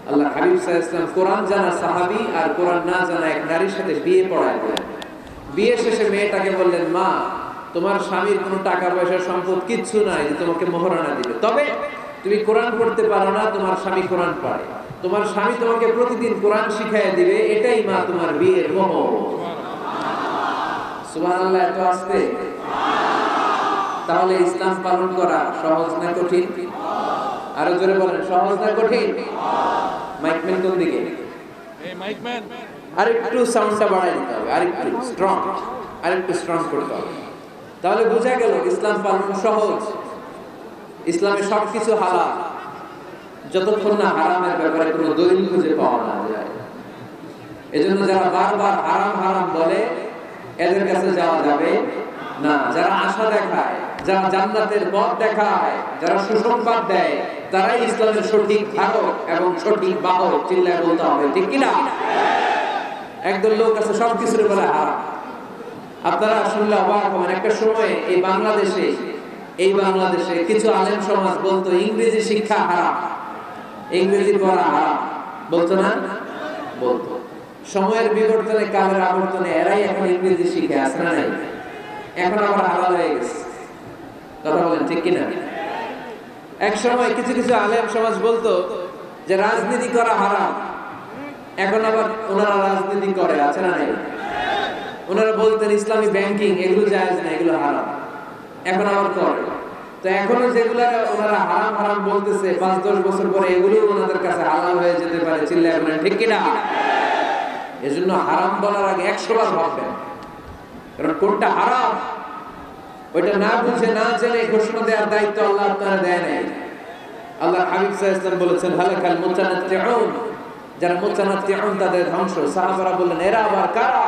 আল্লাহর হাবিব সাল্লাল্লাহু আলাইহি ওয়াসাল্লাম কোরআন জানা সাহাবী আর কোরআন না জানা এক নারীর সাথে বিয়ে পড়ায় দিলেন। বিয়ে শেষে মেয়েটাকে বললেন, মা, তোমার স্বামীর কোনো টাকা পয়সা সম্পদ কিচ্ছু নাই যে তোমাকে মোহরানা দিবে, তবে তুমি কোরআন পড়তে পারো না, তোমার স্বামী কোরআন পড়ে, তোমার স্বামী তোমাকে প্রতিদিন কোরআন শিখাইয়া দিবে, এটাই মা তোমার বিয়ের মোহর। সুবহানাল্লাহ, এত আসতে। তাহলে ইসলাম পালন করা সহজ না কঠিন? আরো জোরে বলেন, সহজ না কঠিন? মাইকম্যান কোন দিকে? এই মাইকম্যান আরেকটু সাউন্ডটা বাড়াই দিতে হবে, আরেকটু স্ট্রং করতে হবে। তাহলে বোঝা গেল ইসলাম পালন সহজ। ইসলামে সবকিছু হালাল, যতক্ষণ না হারামের ব্যাপারে কোনো দলিল খুঁজে পাওয়া না যায়। এজন্য যারা বারবার হারাম হারাম বলে, এদের কাছে যাওয়া যাবে না। যারা আশা দেখায়, যারা জান্নাতের পথ দেখায়, যারা সুসংবাদ দেয়, তারাই ইসলামের সঠিক ধারক এবং সঠিক বাহক। চিল্লায় বলতে হবে, ঠিক কিনা? একদল লোক আছে সবকিছুর বলে হারাম। আপনারা শুনলে অবাক হবেন, একটা সময় এই বাংলাদেশে কিছু আলেম সমাজ বলতো ইংরেজি শিক্ষা হারাম, ইংরেজি পড়া হারাম, বলতো না? বলতো। সময়ের বিবর্তনে, কালের আবর্তনে এরাই এখন ইংরেজি শিখে, আছে না নাই? এখন আবার হালাল হয়ে গেছে। কথা বলেন, ঠিক কিনা? এক সময় কিছু কিছু আলেম সমাজ বলতো যে রাজনীতি করা হারাম, এখন আবার ওনারা রাজনীতি করে, আছে না নাই? ওনারা বলতেন ইসলামী ব্যাংকিং এগুলো জায়েজ না, এগুলো হারাম, এখন আবার করে। তো এখনো যেগুলো ওনারা হারাম হারাম বলতেছে, 5-10 বছর পরে এগুলো ওনাদের কাছে হালাল হয়ে যেতে পারে। চিল্লায় বলেন, ঠিক কিনা? এজন্য হারাম বলার আগে 100 বার ভাববেন, কারণ কোনটা হারাম ওইটা না বুঝে না জেনে ঘোষণা দেওয়ার দায়িত্ব আল্লাহ আপনারা দেয় নাই। আল্লাহ হাবিব সাল্লাল্লাহু আলাইহি ওয়াসাল্লাম বলেছেন, হালাকাল মুতানাত্তিউন, যারা মুতানাত্তিউন তাদের ধ্বংস। সাহাবারা বললেন, এরা আবার কারা?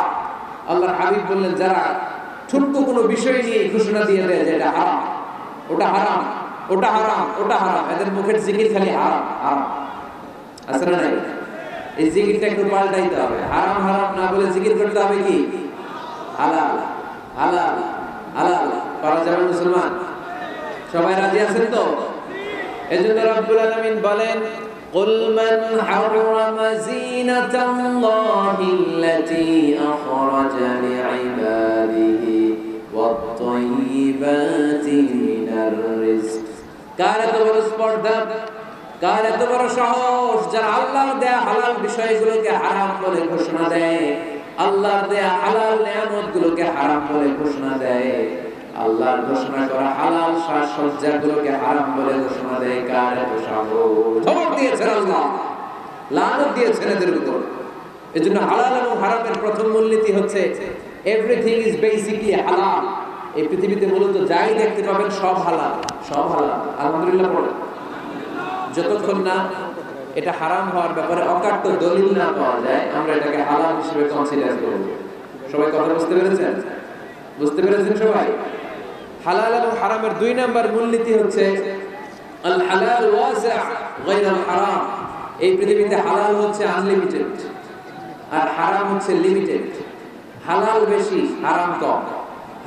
আল্লাহর হাবিব বললেন, যারা ছোট্ট কোনো বিষয় নিয়ে ঘোষণা দিয়ে দেয় যে এটা হারাম, ওটা হারাম, ওটা হারাম, ওটা হারাম, এদের মুখের জিকির খালি হারাম হারাম, আছে না নাই? এই জিকিরটা একটু পাল্টাইতে হবে। হারাম হারাম না বলে জিকির করতে হবে কি? হালাল হালাল হালাল। পারা যাবে মুসলমান? সবাই রাজি আছেন তো? এজন্য রব্বুল আলামিন বলেন, قُلْ مَنْ حَرَّمَ زِينَةَ اللَّهِ الَّتِي أَخْرَجَ لِعِبَادِهِ وَالطَّيِّبَاتِ مِنَ الرِّزْقِ। কার এত বড় স্পর্ধা, কার এত বড় সাহস, যারা আল্লাহর দেয়া হালাল বিষয়গুলোকে হারাম বলে ঘোষণা দেয়, আল্লাহর দেয়া হালাল নিয়ামতগুলোকে হারাম বলে ঘোষণা দেয়, আল্লাহর ঘোষণা করা হালাল সাজসজ্জাগুলোকে হারাম বলে ঘোষণা দেয়। কার এত সাহস? ধমক দিয়েছেন আল্লাহ, লানত দিয়েছেন এদের উপর। এজন্য হালাল এবং হারামের প্রথম মূলনীতি হচ্ছে এভরিথিং ইজ বেসিক্যালি হালাল। এই পৃথিবীতে মূলত যাই দেখতে পাবেন সব হালাল, সব হালাল। আলহামদুলিল্লাহ পড়ে। যতক্ষণ না এটা হারাম হওয়ার ব্যাপারে অকাট্য দলিল না পাওয়া যায়, আমরা এটাকে হালাল হিসেবে কনসিডার করব। সবাই কথা বুঝতে পেরেছেন? বুঝতে পেরেছেন সবাই? হালাল এবং হারামের 2 নাম্বার মূলনীতি হচ্ছে আল হালাল ওয়াসি' গায়রুল হারাম। এই পৃথিবীতে হালাল হচ্ছে আনলিমিটেড আর হারাম হচ্ছে লিমিটেড। হালাল বেশি, হারাম কম।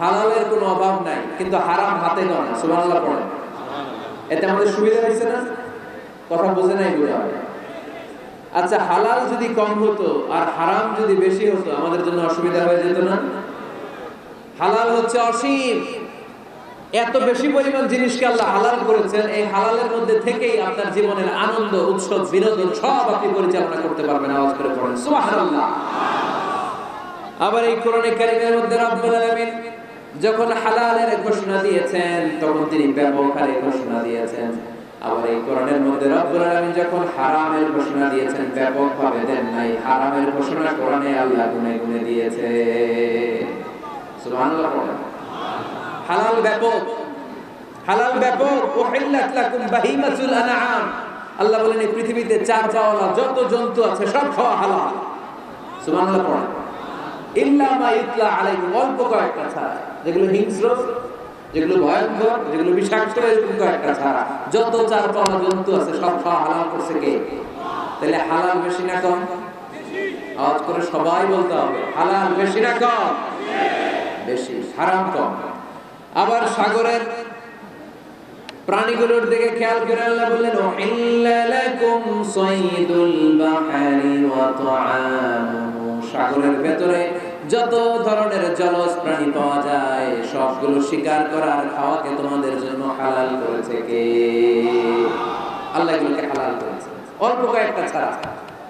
হালালের কোনো অভাব নাই, কিন্তু হারাম হাতে গোনা। সুবহানাল্লাহ পড়েন। এতে আমাদের সুবিধা হয়েছে না? কথা বোঝে নাই বুঝা। আচ্ছা, হালাল যদি কম হতো আর হারাম যদি বেশি হতো, আমাদের জন্য অসুবিধা হয়ে যেত না? হালাল হচ্ছে অসীম, এত বেশি পরিমাণ জিনিসকে আল্লাহ হালাল করেছেন, এই হালালের মধ্যে থেকেই আপনার জীবনের আনন্দ, উৎসব, বিনোদন সব আপনি পরিচালনা করতে পারবেন। আওয়াজ করে পড়েন সুবহানাল্লাহ। আবার এই কোরআনে কারীমের মধ্যে রব্বুল আলামিন যখন হালালের ঘোষণা দিয়েছেন, তখন তিনি ব্যাপক হারে ঘোষণা দিয়েছেন। আবার এই কোরআনের মধ্যে রব্বুল আলামিন যখন হারামের ঘোষণা দিয়েছেন, ব্যাপকভাবে দেন নাই। হারামের ঘোষণা কোরআনে আল্লাহ গুনে গুনে দিয়েছে। সুবহানাল্লাহ। হালাল ব্যাপক, হালাল ব্যাপক। উহিল্লাত লাকুম বাহিমাতুল আনআম। আল্লাহ বলেন এই পৃথিবীতে চার পাওয়ালা যত জন্তু আছে সব খাওয়া হালাল। সুবহানাল্লাহ। ইল্লা মা ইতলা আলাইকুম, অল্প কয়েকটা ছাড়া, যেগুলো হিংস্র, যেগুলো ভয়ঙ্কর, যেগুলো বিষাক্ত, এরকম কয়েকটা ছাড়া যত চার পাওয়া জন্তু আছে সব খাওয়া হালাল করছে কে? তাহলে হালাল বেশি না কম? আওয়াজ করে সবাই বলতে হবে, হালাল বেশি না কম? বেশি। হারাম কম। আবার সাগরের প্রাণীগুলোর দিকে খেয়াল করে আল্লাহ বললেন, উহিল্লা লাকুম সাইদুল বাহরি ওয়া তাআমুহু, সাগরের ভেতরে যত ধরনের জলজ প্রাণী পাওয়া যায় সবগুলো শিকার করার খাওয়াকে তোমাদের জন্য হালাল করেছে কে? আল্লাহ এগুলোকে হালাল করেছে, অল্প কয়েকটা ছাড়া।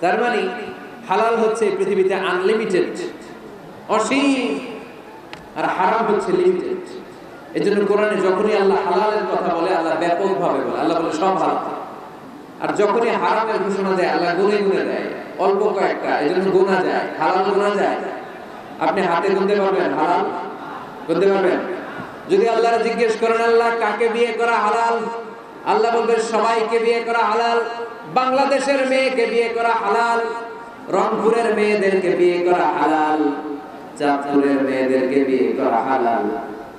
তার মানে হালাল হচ্ছে পৃথিবীতে আনলিমিটেড, অসীম, আর হারাম হচ্ছে লিমিটেড। এজন্য কোরআনে যখনই আল্লাহ হালালের কথা বলে আল্লাহ ব্যাপকভাবে বলে, আল্লাহ বলে সব হালাল। আর যখনই হারামের ঘোষণা দেয় আল্লাহ গুনে গুনে দেয়, অল্প কয়েকটা, এজন্য গোনা যায়, হালাল গোনা যায়। আপনি হাতে গুনতে পারবেন হালাল? গুনতে পারবেন? যদি আল্লাহর জিজ্ঞেস করেন আল্লাহ কাকে বিয়ে করা হালাল, আল্লাহ বলবে সবাইকে বিয়ে করা হালাল, বাংলাদেশের মেয়েকে বিয়ে করা হালাল, রংপুরের মেয়েদেরকে বিয়ে করা হালাল, চাঁদপুরের মেয়েদেরকে বিয়ে করা হালাল,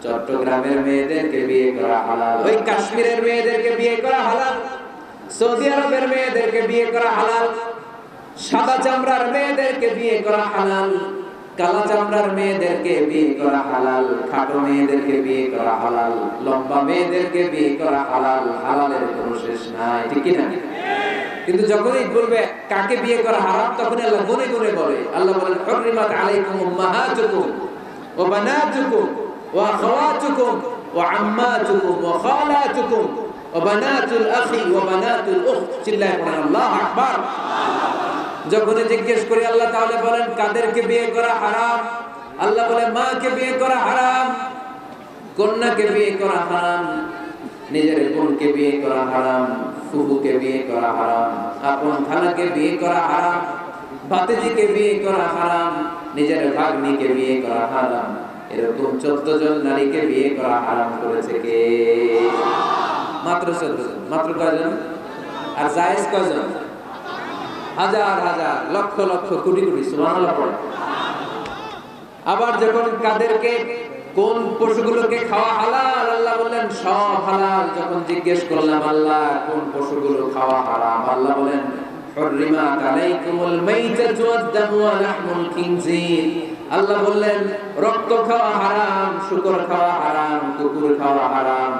চট্টগ্রামের মেয়েদেরকে বিয়ে করা হালাল, ওই কাশ্মীরের মেয়েদেরকে বিয়ে করা হালাল, সৌদি আরবের মেয়েদেরকে বিয়ে করা হালাল, সাদা চামড়ার মেয়েদেরকে বিয়ে করা হালাল, কালা চামড়ার মেয়েদেরকে বিয়ে করা হালাল, খাটো মেয়েদেরকে বিয়ে করা হালাল, লম্বা মেয়েদেরকে বিয়ে করা হালাল। হালালের কোনো শেষ নাই, ঠিক কি না? কিন্তু যখনই বলবে কাকে বিয়ে করা হারাম, তখন আল্লাহ গুনে গুনে বলে। আল্লাহ বলেন, হুররিমাত আলাইকুম উম্মাহাতুকুম ওয়া বানাতুকুম ওয়া আখাওয়াতুকুম ওয়া আম্মাতুকুম ওয়া খালাতুকুম ওয়া বানাতুল আখি ওয়া বানাতুল উখত। চিল্লায়ে পড়েন আল্লাহু আকবার। যখন জিজ্ঞেস করি আল্লাহ তাহলে বলেন কাদেরকে বিয়ে করা হারাম? আল্লাহ বলে মাকে বিয়ে করা হারাম, কন্যাকে বিয়ে করা হারাম, নিজের বোনকে বিয়ে করা হারাম, ফুফুকে বিয়ে করা হারাম, আপন খালাকে বিয়ে করা হারাম, ভাতিজিকে বিয়ে করা হারাম, নিজের ভাগ্নিকে বিয়ে করা হারাম। এরকম 14 জন নারীকে বিয়ে করা হারাম করেছে কে? মাত্র 14 জন। মাত্র কয়জন? আর জায়েজ কয়জন? হাজার হাজার, লক্ষ লক্ষ, কোটি কোটি। সুবহানাল্লাহ পড়ে। আবার যখন কাদেরকে, কোন পশুগুলোকে খাওয়া হালাল, আল্লাহ বললেন সব হালাল। যখন জিজ্ঞেস করলাম আল্লাহ কোন পশুগুলো খাওয়া হারাম, আল্লাহ বলেন হুররিমাত আলাইকুমুল মাইতাতু ওয়াদ-দামু ওয়া লাহমুল খিনজির। আল্লাহ বললেন রক্ত খাওয়া হারাম, শূকর খাওয়া হারাম, কুকুর খাওয়া হারাম,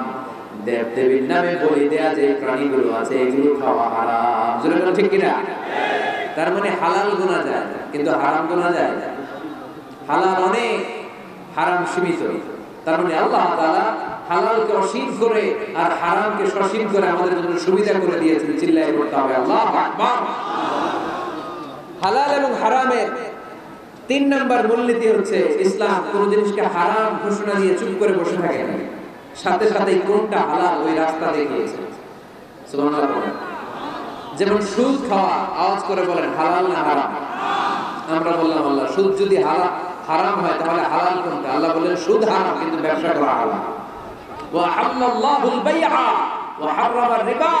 দেবদেবীর নামে বলি দেয়া যে প্রাণীগুলো আছে এগুলো খাওয়া হারাম। জোরে বলেন ঠিক কিনা? তার মানে হালাল গোনা যায় কিন্তু হারাম গোনা যায় না। হালাল অনেক, হারাম সীমিত। তার মানে আল্লাহ তাআলা হালালকে অসীম করে আর হারামকে সসীম করে আমাদের জন্য সুবিধা করে দিয়েছেন। চিল্লায়ে বলতে হবে আল্লাহু আকবার। হালাল এবং হারামের 3 নাম্বার মূলনীতি হচ্ছে ইসলাম কোন জিনিসকে হারাম ঘোষণা দিয়ে চুপ করে বসে থাকে না, সাথে সাথে কোনটা হালাল ওই রাস্তা দেখিয়েছে। সুবহানাল্লাহ। যেমন সুদ খাওয়া, আওয়াজ করে বলেন হালাল না হারাম? আমরা বললাম আল্লাহ সুদ যদি হারাম হয় তাহলে হালাল কোনটা? আল্লাহ বলেন সুদ হারাম কিন্তু ব্যবসা করা হালাল। ওয়া হাল্লাল্লাহুল বাইআ ওয়া হারামার রিবা।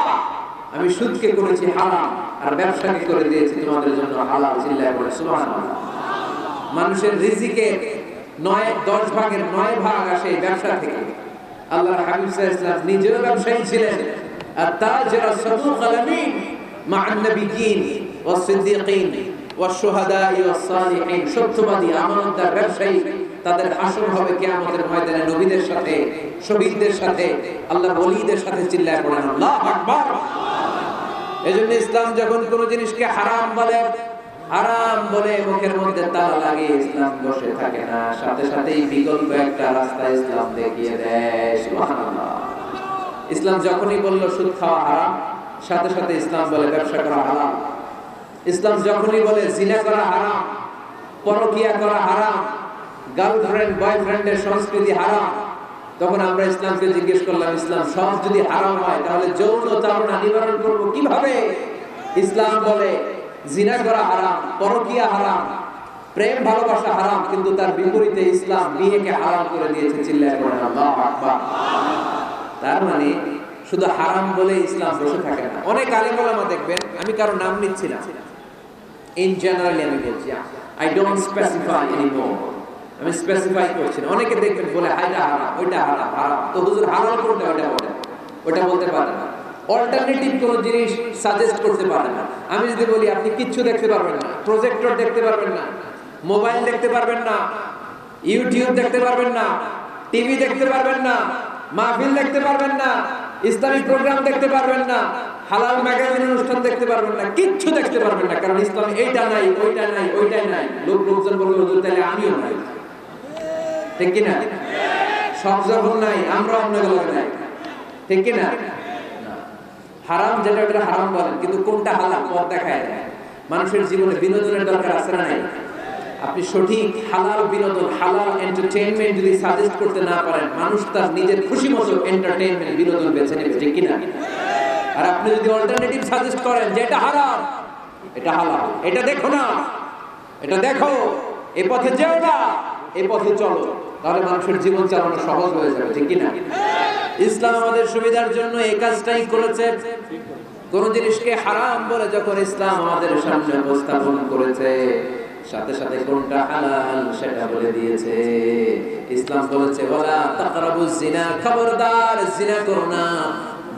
আমি সুদকে করেছি হারাম আর ব্যবসাকে করে দিয়েছি তোমাদের জন্য হালাল। চিল্লায়ে বলেন সুবহানাল্লাহ। মানুষের রিজিকের 9-10 ভাগের 9 ভাগ আসে ব্যবসা থেকে। আল্লাহর হাবিব সাল্লাল্লাহু আলাইহি ওয়াসাল্লাম নিজেও ব্যবসায়ী ছিলেন। আত-তাজির আস-সাদুক আল-আমিন মা'আন নাবিয়্যিন ওয়াস-সিদ্দীকিন ওয়াশ-শুহাদা'i ওয়াস-সালিহিন। সত্যবাদী আমানতদার ব্যবসায়ী, তাদের আসর হবে কিয়ামতের ময়দানে নবীদের সাথে, শহীদদের সাথে, আল্লাহর ওলিদের সাথে। চিল্লায়ে পড়েন আল্লাহু আকবার। এজন্য ইসলাম যখন কোন জিনিসকে হারাম বলে, হারাম বলে মুখের মধ্যে তালা লাগিয়ে ইসলাম বসে থাকে না, সাথে সাথেই বিকল্প একটা রাস্তা ইসলাম দেখিয়ে দেয়। সুবহানাল্লাহ। ইসলাম যখনই বলল সুদ খাওয়া হারাম, সাথে সাথে ইসলাম বলে ব্যবসা করা হারাম। ইসলাম যখনই বলে জিনা করা হারাম, পরকিয়া করা হারাম, গার্লফ্রেন্ড বয়ফ্রেন্ডের সংস্কৃতি হারাম, তখন আমরা ইসলামকে জিজ্ঞেস করলাম ইসলাম সব যদি হারাম হয় তাহলে যৌনতা আমরা নিবারণ করব কিভাবে? ইসলাম বলে জিনা করা হারাম, পরকিয়া হারাম, প্রেম ভালোবাসা হারাম, কিন্তু তার বিপরীতে ইসলাম বিয়েকে হারাম করে দিয়েছে। চিল্লায়ে পড়েন আল্লাহু আকবার। তার মানে শুধু হারাম বলে ইসলাম বসে থাকে না। অনেক আলেম ওলামা দেখবেন, আমি কারো নাম নিচ্ছি না, ইন জেনারেলি আমি বলছি, আই ডোন্ট স্পেসিফাই এনিমোর। আমি স্পেসিফাই করছি না। অনেকে দেখবেন বলে এটা হারাম, ওইটা হারাম, হারাম। তো হুজুর হালাল কোনটা, ওটা বলতে পারে না। অল্টারনেটিভ কোন জিনিস সাজেস্ট করতে পারে না। আমি যদি বলি আপনি কিচ্ছু দেখতে পারবেন না, প্রজেক্টর দেখতে পারবেন না, মোবাইল দেখতে পারবেন না, ইউটিউব দেখতে পারবেন না, টিভি দেখতে পারবেন না, মাহফিল দেখতে পারবেন না, ইসলামিক প্রোগ্রাম দেখতে পারবেন না, হালাল ম্যাগাজিন অনুষ্ঠান দেখতে পারবেন না, কিচ্ছু দেখতে পারবেন না, কারণ ইসলামে এইটা নাই, ওইটা নাই, ওইটাই নাই। লোকজন বলবে হুজুর তাহলে আমিও নাই, ঠিক কি না? সব যখন নাই, আমরা অন্যগুলো নাই, ঠিক কি না? হারাম যেটা ওটা হারাম বলেন, কিন্তু কোনটা হালাল পথ দেখায় দেয়। মানুষের জীবনে বিনোদনের দরকার আছে না নাই? আপনি সঠিক হালাল বিনোদন, হালাল এন্টারটেইনমেন্ট যদি সাজেস্ট করতে না পারেন, মানুষ তার নিজের খুশি মতো এন্টারটেইনমেন্ট বিনোদন বেছে নেবে, ঠিক কি না? আর আপনি যদি অল্টারনেটিভ সাজেস্ট করেন যে এটা হারাম, এটা হালাল, এটা দেখো না, এটা দেখো, এই পথে যেও না, এই পথে চলো, তাহলে মানুষের জীবন চালানো সহজ হয়ে যাবে, ঠিক কি না? ইসলাম আমাদের সুবিধার জন্য এই কাজটাই করেছে। কোন জিনিসকে হারাম বলে যখন ইসলাম আমাদের সামনে উপস্থাপন করেছে, সাথে সাথে কোনটা হালাল সেটা বলে দিয়েছে। ইসলাম বলেছে ওয়ালা তাকরাবুজ জিনা, খবরদার জিনা করো না,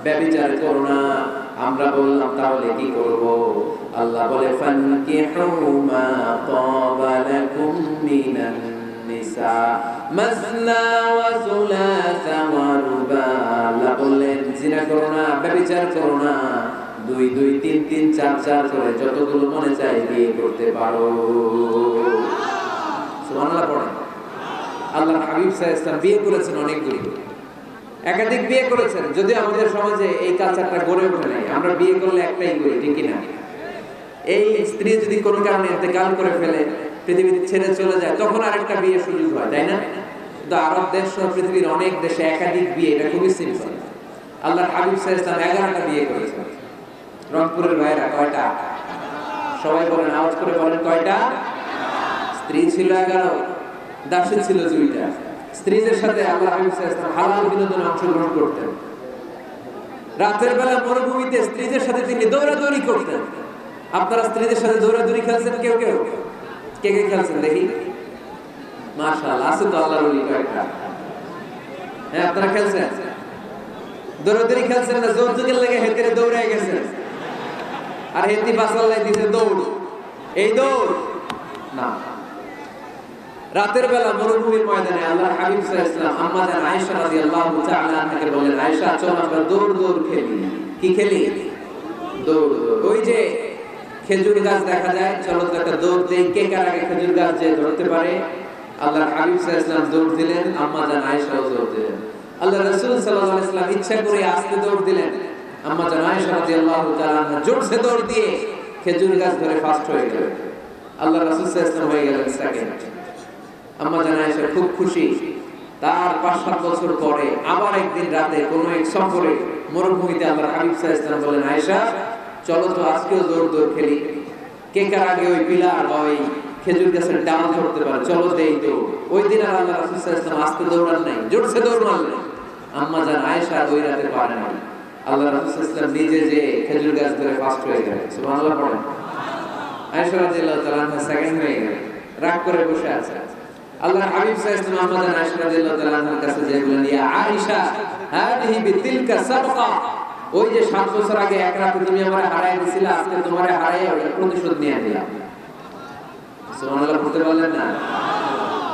ব্যভিচার করো না। আমরা বললাম তাহলে কি করব? আল্লাহ বলে ফানকিহু মা তাবা লাকুম মিনান নিসা মাসনা ওয়া সুলাসা ওয়া রুবা। আল্লাহ বললেন জিনা করো না, ব্যভিচার করো না, 2 2 3 3 4 4 করে যতগুলো মনে চায় বিয়ে করতে পারো। সুবহানাল্লাহ পড়েন। আল্লাহর হাবিব সাল্লাল্লাহু আলাইহি ওয়াসাল্লাম বিয়ে করেছেন অনেকগুলি, একাধিক বিয়ে করেছেন। যদি আমাদের সমাজে এই কালচারটা গড়ে ওঠে নাই, আমরা বিয়ে করলে একটাই করি, ঠিক কি না? এই স্ত্রী যদি কোনো কারণে ইন্তেকাল করে ফেলে, পৃথিবী ছেড়ে চলে যায়, তখন আরেকটা বিয়ে সুযোগ হয়, তাই না? কিন্তু আরব দেশ সহ পৃথিবীর অনেক দেশে একাধিক বিয়ে, এটা খুবই সিম্পল। আল্লাহর হাবিব সাল্লাল্লাহু আলাইহি ওয়াসাল্লাম 11টা বিয়ে করেছেন। রংপুরের ভাইরা কয়টা? সবাই বলেন, আওয়াজ করে বলেন কয়টা? স্ত্রী ছিল 11, দাসী ছিল 2টা। স্ত্রীদের সাথে আল্লাহ হাবিব সাল্লাল্লাহু আলাইহি ওয়াসাল্লাম হালাল বিনোদনে অংশগ্রহণ করতেন। রাতের বেলা মরুভূমিতে স্ত্রীদের সাথে তিনি দৌড়াদৌড়ি করতেন। আপনারা স্ত্রীদের সাথে দৌড়াদৌড়ি খেলছেন? কেউ কেউ কে কে খেলছেন দেখি? মাশাআল্লাহ, আছে তো আল্লাহর ওলি কয়েকটা। হ্যাঁ, আপনারা খেলছেন? দৌড়াদৌড়ি খেলছেন না? জোর যুগের লেগে হেঁটে দৌড়ায় গেছেন, আর হেঁটে বাসাল্লাই দিতে দৌড়, এই দৌড় না। রাতের বেলা মরুভূমির ময়দানে আল্লাহর হাবিব সাল্লাল্লাহু আলাইহি ওয়াসাল্লাম আম্মা জান আয়েশা রাদিয়াল্লাহু তাআলা আনহাকে বলেন, আয়েশা চল আমরা দৌড় দৌড় খেলি। কি খেলি? দৌড় দৌড়। ওই যে খেজুর গাছ দেখা যায়, চলো তো একটা দৌড় দেই, কে কার আগে খেজুর গাছ যে ধরতে পারে। আল্লাহর হাবিব সাল্লাল্লাহু আলাইহি ওয়াসাল্লাম দৌড় দিলেন, আম্মা জান আয়েশাও দৌড় দিলেন। আল্লাহ রাসূল সাল্লাল্লাহু আলাইহি ওয়াসাল্লাম ইচ্ছা করে আস্তে দৌড় দিলেন, আম্মা জান আয়েশা রাদিয়াল্লাহু তাআলা আনহা জোরসে দৌড় দিয়ে খেজুর গাছ ধরে ফার্স্ট হয়ে গেলেন। আল্লাহ রাসূল সাল্লাল্লাহু আলাইহি ওয়াসাল্লাম হয়ে গেলেন সেকেন্ড। আম্মা জান আয়েশা খুব খুশি। তার 5-7 বছর পরে আবার একদিন রাতে কোনো এক সফরে মরুভূমিতে আল্লাহর হাবিব সাল্লাল্লাহু আলাইহি ওয়াসাল্লাম বলেন, আয়েশা চলো তো আজকেও দৌড় দৌড় খেলি, কে কার আগে ওই পিলার বা ওই খেজুর গাছের ডাল ধরতে পারে, চলো দেই দৌড়। ওই দিন আর আল্লাহ রাসূল সাল্লাল্লাহু আলাইহি ওয়াসাল্লাম আস্তে দৌড়ান নাই, জোরসে দৌড় মারলেন। আম্মা জান আয়েশা ওই রাতে পারেন না, আল্লাহ রাসূল সাল্লাল্লাহু আলাইহি ওয়াসাল্লাম নিজে যে খেজুর গাছ ধরে ফার্স্ট হয়ে গেলেন। সুবহানাল্লাহ পড়েন। আয়েশা রাদিয়াল্লাহু তাআলা আনহা সেকেন্ড হয়ে গেলেন, রাগ করে বসে আছে। আল্লাহর হাবিব সাল্লাল্লাহু আলাইহি ওয়াসাল্লাম আম্মা জান আয়েশা রাদিয়াল্লাহু তাআলা আনহার কাছে যে বলেন, ইয়া আয়েশা হাদিহি বিতিলকা সাবকা, ওই যে 7 বছর আগে এক রাতে তুমি আমারে হারায় দিছিলা, আজকে তোমারে হারায় ওটা প্রতিশোধ নিয়ে নিলাম। সুবহানাল্লাহ পড়তে পারলেন না?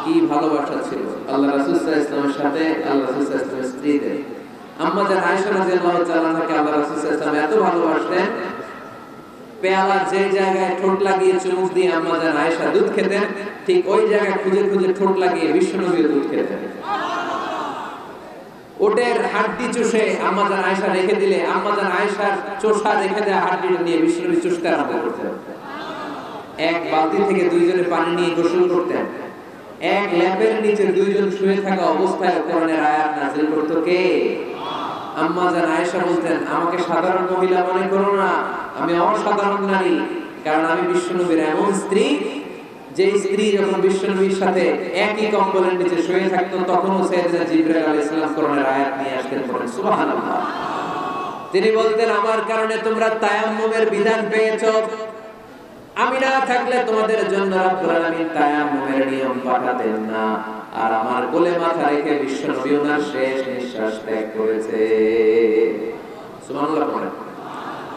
কি ভালোবাসা ছিল আল্লাহ রাসূল সাল্লাল্লাহু আলাইহি ওয়াসাল্লামের সাথে, আল্লাহ রাসূল সাল্লাল্লাহু আলাইহি ওয়াসাল্লামের স্ত্রীদের। আম্মা জান আয়েশা রাদিয়াল্লাহু তাআলা আনহাকে আল্লাহ রাসূল সাল্লাল্লাহু আলাইহি ওয়াসাল্লাম এত ভালোবাসতেন, পেয়ালার যে জায়গায় ঠোঁট লাগিয়ে চুমুক দিয়ে আম্মা জান আয়েশা দুধ খেতেন, ঠিক ওই জায়গায় খুঁজে খুঁজে ঠোঁট লাগিয়ে বিশ্বনবীও দুধ খেতেন। ওটের হাড্ডি চুষে আম্মা জান আয়েশা রেখে দিলে, আম্মা জান আয়েশার চোষা রেখে দেওয়া হাড্ডিটা নিয়ে বিশ্বনবী চুষতে আরম্ভ করতেন। এক বালতি থেকে 2 জনে পানি নিয়ে গোসল করতেন। এক ল্যাপের নিচে 2 জন শুয়ে থাকা অবস্থায় কোরআনের আয়াত নাযিল করতো কে? আম্মা জান আয়েশা বলতেন, আমাকে সাধারণ মহিলা মনে করো না, আমি অসাধারণ নারী, কারণ আমি বিশ্বনবীর এমন স্ত্রী যে স্ত্রী যখন বিশ্বনবীর সাথে একই কম্বলের নিচে শুয়ে থাকতো, তখনও সাইয়েদনা জিবরাইল আলাইহিস সালাম কোরআনের আয়াত নিয়ে আসতেন, পড়েন সুবহানাল্লাহ। তিনি বলতেন, আমার কারণে তোমরা তায়াম্মুমের বিধান পেয়েছো, আমি না থাকলে তোমাদের জন্য রব্বুল আলামিন তায়াম্মুমের নিয়ম পাঠাতেন না। আর আমার কোলে মাথা রেখে বিশ্বনবী ওনার শেষ নিঃশ্বাস ত্যাগ করেছে। সুবহানাল্লাহ পড়েন।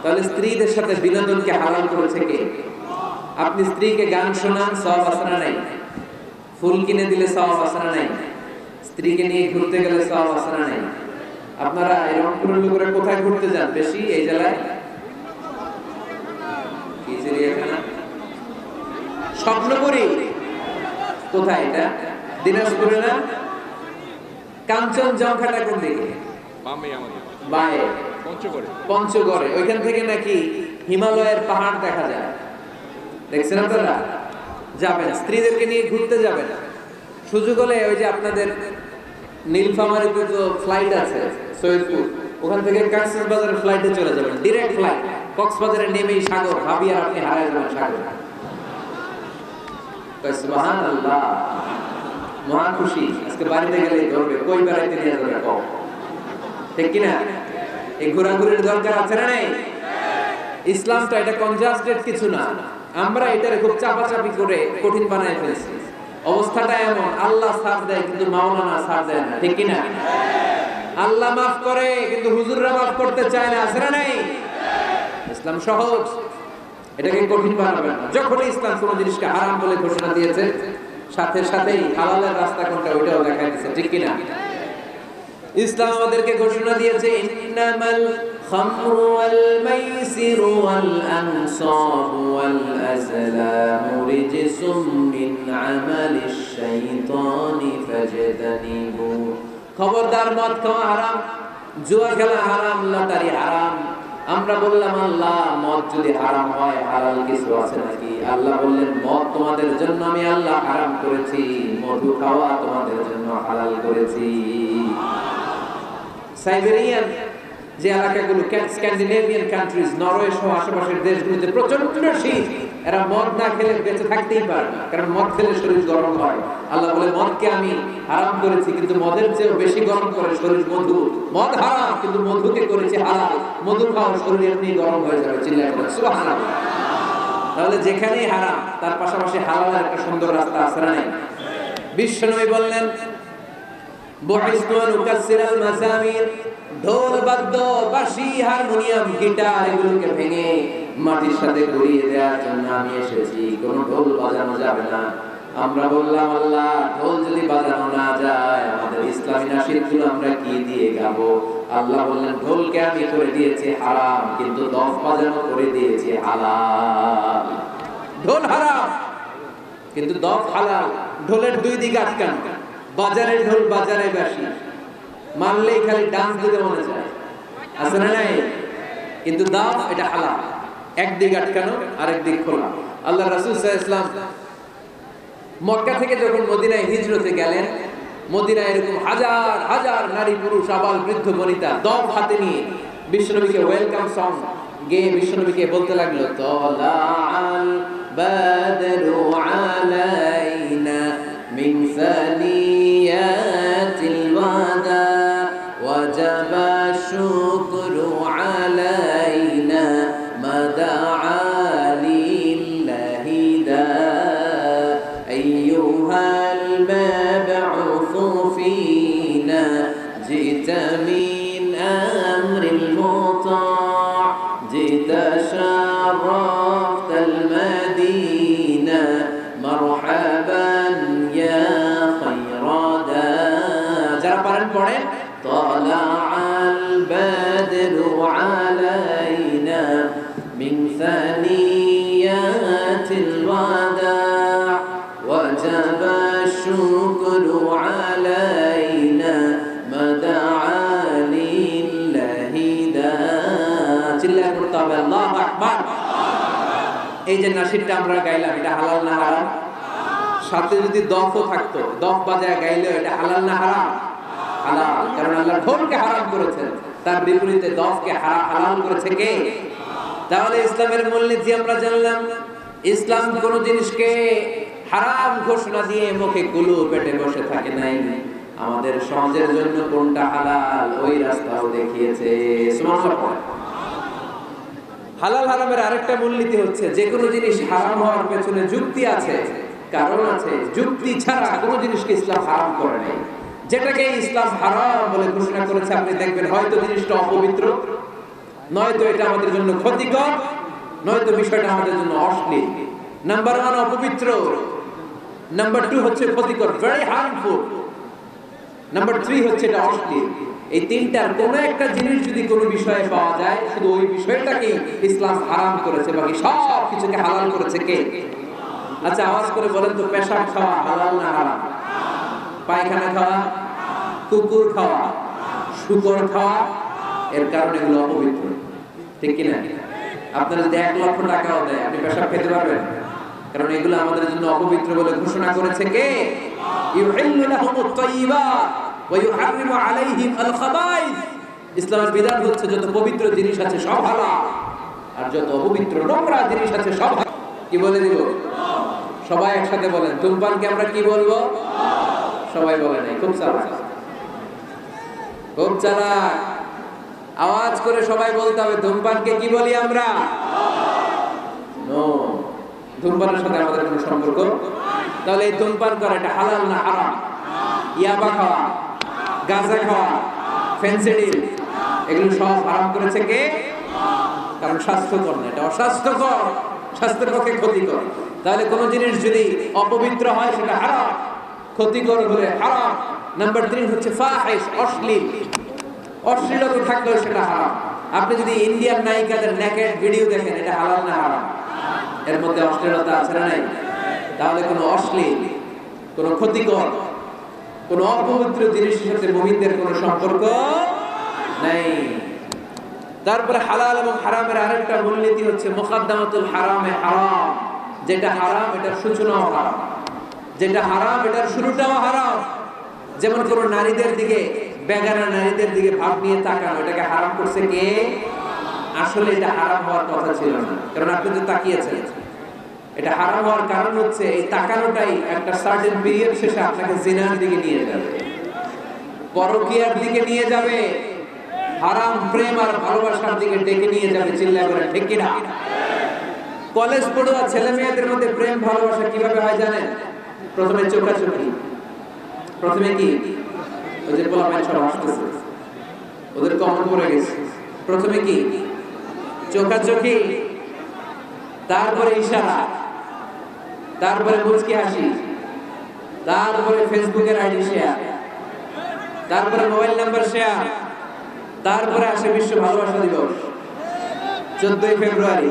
তাহলে স্ত্রীদের সাথে বিনোদনকে হালাল করেছে কে? আপনি স্ত্রীকে গান শোনান, সওয়াব আছে না নাই? ফুল কিনে দিলে সওয়াব আছে না নাই? স্ত্রীকে নিয়ে ঘুরতে গেলে সওয়াব আছে না নাই? আপনারা এই রংপুরের লোকেরা কোথায় ঘুরতে যান বেশি এই জেলায়? কি চিড়িয়াখানা? স্বপ্নপুরী। কোথায় এটা? দিনাজপুরে না? কাঞ্চনজঙ্ঘাটা কোন দিকে? বামে। পঞ্চগড়ে। ওইখান থেকে নাকি হিমালয়ের পাহাড় দেখা যায়। দেখছেন আপনারা? যাবেন, স্ত্রীদেরকে নিয়ে ঘুরতে যাবেন। সুযোগ হলে ওই যে আপনাদের নীলফামারীতে তো ফ্লাইট আছে সৈয়দপুর, ওখান থেকে কক্সবাজারের ফ্লাইটে চলে যাবেন, ডিরেক্ট ফ্লাইট। কক্সবাজারে নেমেই সাগর, ভাবি আর আপনি হারায় যাবেন সাগর। সুবহানাল্লাহ, মহা খুশি। আজকে বাড়িতে গেলে ধরবে, কই বেড়াইতে নিয়ে যাবে কম, ঠিক কিনা? এই ঘোরাঘুরির দরকার আছে না নাই? ইসলামটা এটা কনজাস্টেড কিছু না, আমরা এটারে খুব চাপাচাপি করে কঠিন বানায় ফেলছি। অবস্থাটা এমন, আল্লাহ ছাড় দেয় কিন্তু মাওলানা ছাড় দেয় না, ঠিক কিনা? আল্লাহ মাফ করে কিন্তু হুজুররা মাফ করতে চায় না, আছে না নাই? ইসলাম সহজ, এটাকে কঠিন বানাবেন না। যখনই ইসলাম কোন জিনিসকে হারাম বলে ঘোষণা দিয়েছে, সাথে সাথেই হালালের রাস্তা কোনটা ওইটাও দেখাই দিয়েছে, ঠিক কিনা? ইসলাম আমাদেরকে ঘোষণা দিয়েছে ইন্নামাল খামরু ওয়াল মাইসিরু ওয়াল আনসাবু ওয়াল আজলামু রিজসুম মিন আমালিশ শাইতানি ফাজতানিবু। খবরদার, মদ খাওয়া হারাম, জুয়া খেলা হারাম, লটারি হারাম। আমরা বললাম আল্লাহ, মদ যদি হারাম হয় হালাল কিছু আছে নাকি? আল্লাহ বললেন মদ তোমাদের জন্য আমি আল্লাহ হারাম করেছি, মধু খাওয়া তোমাদের জন্য হালাল করেছি। সাইবেরিয়ান যে এলাকাগুলো, স্ক্যান্ডিনেভিয়ান কান্ট্রিজ, নরওয়ে সহ আশেপাশের দেশগুলোতে প্রচন্ড শীত, এরা মদ না খেলে বেঁচে থাকতেই পারে না, কারণ মদ খেলে শরীর গরম হয়। আল্লাহ বলে মদকে আমি হারাম করেছি, কিন্তু মদের চেয়েও বেশি গরম করে শরীর মধু। মদ হারাম কিন্তু মধুকে করেছে হালাল, মধু খাওয়া শরীর এমনি গরম হয়ে যাবে। চিল্লায় বলে সুবহানাল্লাহ। তাহলে যেখানেই হারাম তার পাশাপাশি হালালের একটা সুন্দর রাস্তা আছে না নাই? বিশ্বনবী বললেন বুইসতু আন উকাসসিরাল মাযামির, ঢোল বাদ্য বাঁশি হারমোনিয়াম গিটার এগুলোকে ভেঙে মাটির সাথে গড়িয়ে দেওয়ার জন্য আমি এসেছি, কোনো ঢোল বাজানো যাবে না। আমরা বললাম আল্লাহ, ঢোল যদি বাজানো না যায় আমাদের ইসলামী নাশিদগুলো আমরা কি দিয়ে গাবো? আল্লাহ বললেন ঢোলকে আমি করে দিয়েছি হারাম, কিন্তু দফ বাজানো করে দিয়েছি হালাল। ঢোল হারাম কিন্তু দফ হালাল। ঢোলের দুই দিক আটকানো, বাজারের ঢোল বাজারে বাঁশি, মানলেই খালি ডান্স দিতে মনে যায়, আছে না নাই? কিন্তু দাফ এটা হালাল, একদিক আটকানো আরেক দিক খোলা। আল্লাহ রাসূল সাল্লাল্লাহু আলাইহি ওয়াসাল্লাম মক্কা থেকে যখন মদিনায় হিজরতে গেলেন, মদিনায় এরকম হাজার হাজার নারী পুরুষ আবাল বৃদ্ধ বনিতা দফ হাতে নিয়ে বিশ্বনবীকে ওয়েলকাম সং গেয়ে বিশ্বনবীকে বলতে লাগলো, তালাআল বাদরু আলাইনা মিন সানিয়াতিল ওয়াদা ওয়াজাবা শুকরু আলাইনা মাদাআ লিল্লাহি দা আইয়ুহাল মাবউসু ফিনা জিতা মিন আমরিল মুতা' জিতা শারাফতাল মাদিনা মারহাবান ইয়া খায়রাদা। যারা পারেন পড়েন, তালাআল বাদরু আলাইনা মিন সানিয়াতিল ওয়াদা' ওয়াজাবা শুকরু আলাইনা মাদাআ লিল্লাহি দা। চিল্লায় পড়তে হবে আল্লাহু আকবার। এই যে নাশিদটা আমরা গাইলাম, এটা হালাল না হারাম? সাথে যদি দফও থাকতো, দফ বাজায় গাইলেও এটা হালাল না হারাম? হালাল, কারণ আল্লাহ ঢোলকে হারাম করেছেন, তার বিপরীতে দফকে হালাল করেছে কে? তাহলে ইসলামের মূলনীতি আমরা জানলাম। ইসলাম কোন জিনিসকে হারাম ঘোষণা দিয়ে মুখে কুলু পেটে বসে থাকে নাই, আমাদের সমাজের জন্য কোনটা হালাল ওই রাস্তাও দেখিয়েছে। সুবহানাল্লাহ। হালাল হারামের আরেকটা মূলনীতি হচ্ছে যে কোনো জিনিস হারাম হওয়ার পেছনে যুক্তি আছে, কারণ আছে। যুক্তি ছাড়া কোনো জিনিসকে ইসলাম হারাম করে নাই। যেটাকে ইসলাম হারাম বলে ঘোষণা করেছে আপনি দেখবেন হয়তো জিনিসটা অপবিত্র, নয়তো এটা আমাদের জন্য ক্ষতিকর, নয়তো বিষয়টা আমাদের জন্য অশ্লীল। নাম্বার 1 অপবিত্র, নাম্বার 2 হচ্ছে ক্ষতিকর, ভেরি হার্মফুল, নাম্বার 3 হচ্ছে এটা অশ্লীল। এই তিনটার কোনো একটা জিনিস যদি কোনো বিষয়ে পাওয়া যায়, শুধু ওই বিষয়টাকে ইসলাম হারাম করেছে, বাকি সব কিছুকে হালাল করেছে কে? আচ্ছা আওয়াজ করে বলেন তো, পেশাব খাওয়া হালাল না হারাম? পায়খানা খাওয়া, কুকুর খাওয়া, শুকর খাওয়া, এর কারণে এগুলো অপবিত্র, ঠিক কিনা? আপনার যদি 1 লক্ষ টাকাও দেয় আপনি পেশাব খেতে পারবেন? কারণ এগুলো আমাদের জন্য অপবিত্র বলে ঘোষণা করেছে কে? ইউহিল্লু লাহুমুত তাইয়্যিবাত ওয়া ইউহাররিমু আলাইহিম আল খাবাইস। ইসলামের বিধান হচ্ছে যত পবিত্র জিনিস আছে সব হালাল, আর যত অপবিত্র নোংরা জিনিস আছে সব হারাম। কি বলে দিব? সবাই একসাথে বলেন, ধূমপানকে আমরা কি বলবো? সবাই বলে নাই, খুব চালাক, খুব চালাক। আওয়াজ করে সবাই বলতে হবে, ধূমপানকে কি বলি আমরা? নো, ধূমপানের সাথে আমাদের কোনো সম্পর্ক। তাহলে এই ধূমপান করা এটা হালাল না হারাম? ইয়াবা খাওয়া, গাঁজা খাওয়া, ফেন্সিডিল, এগুলো সব হারাম করেছে কে? কারণ স্বাস্থ্যকর না, এটা অস্বাস্থ্যকর, স্বাস্থ্যের পক্ষে ক্ষতিকর। তাহলে কোন জিনিস যদি অপবিত্র হয় সেটা হারাম, ক্ষতিকর হলে হারাম। নাম্বার 3 হচ্ছে ফাহিশ, অশ্লীল, অশ্লীলতা থাকলেও সেটা হারাম। আপনি যদি ইন্ডিয়ান নায়িকাদের নেকেড ভিডিও দেখেন, এটা হালাল না হারাম? এর মধ্যে অশ্লীলতা আছে না নাই? তাহলে কোনো অশ্লীল, কোনো ক্ষতিকর, কোনো অপবিত্র জিনিসের সাথে মুমিনদের কোনো সম্পর্ক নাই। তারপরে হালাল এবং হারামের আরেকটা মূলনীতি হচ্ছে মুকাদ্দামাতুল হারামে হারাম। যেটা হারাম এটার সূচনাও হারাম, যেটা হারাম এটার শুরুটাও হারাম। যেমন কোন নারীদের দিকে, বেগানা নারীদের দিকে ভাব নিয়ে তাকানো, এটাকে হারাম করছে কে? আসলে এটা হারাম হওয়ার কথা ছিল না, কারণ আপনি তো তাকিয়েছেন। এটা হারাম হওয়ার কারণ হচ্ছে এই তাকানোটাই একটা সার্টেন পিরিয়ড শেষে আপনাকে জিনার দিকে নিয়ে যাবে, পরকীয়ার দিকে নিয়ে যাবে, হারাম প্রেম আর ভালোবাসার দিকে ডেকে নিয়ে যাবে। চিল্লায় বলেন ঠিক কিনা? কলেজ পড়ুয়া ছেলে মেয়েদের মধ্যে প্রেম ভালোবাসা কিভাবে হয় জানেন? প্রথমে চোখাচোখি, প্রথমে কি ওই যে পোলাপাইন সব আসতেছে, ওদের কমন পড়ে গেছে। প্রথমে কি? চোখাচোখি, তারপরে ইশারা, তারপরে মুচকি হাসি, তারপরে ফেসবুকের আইডি শেয়ার, তারপরে মোবাইল নাম্বার শেয়ার, তারপরে আসে বিশ্ব ভালোবাসা দিবস 14ই ফেব্রুয়ারি।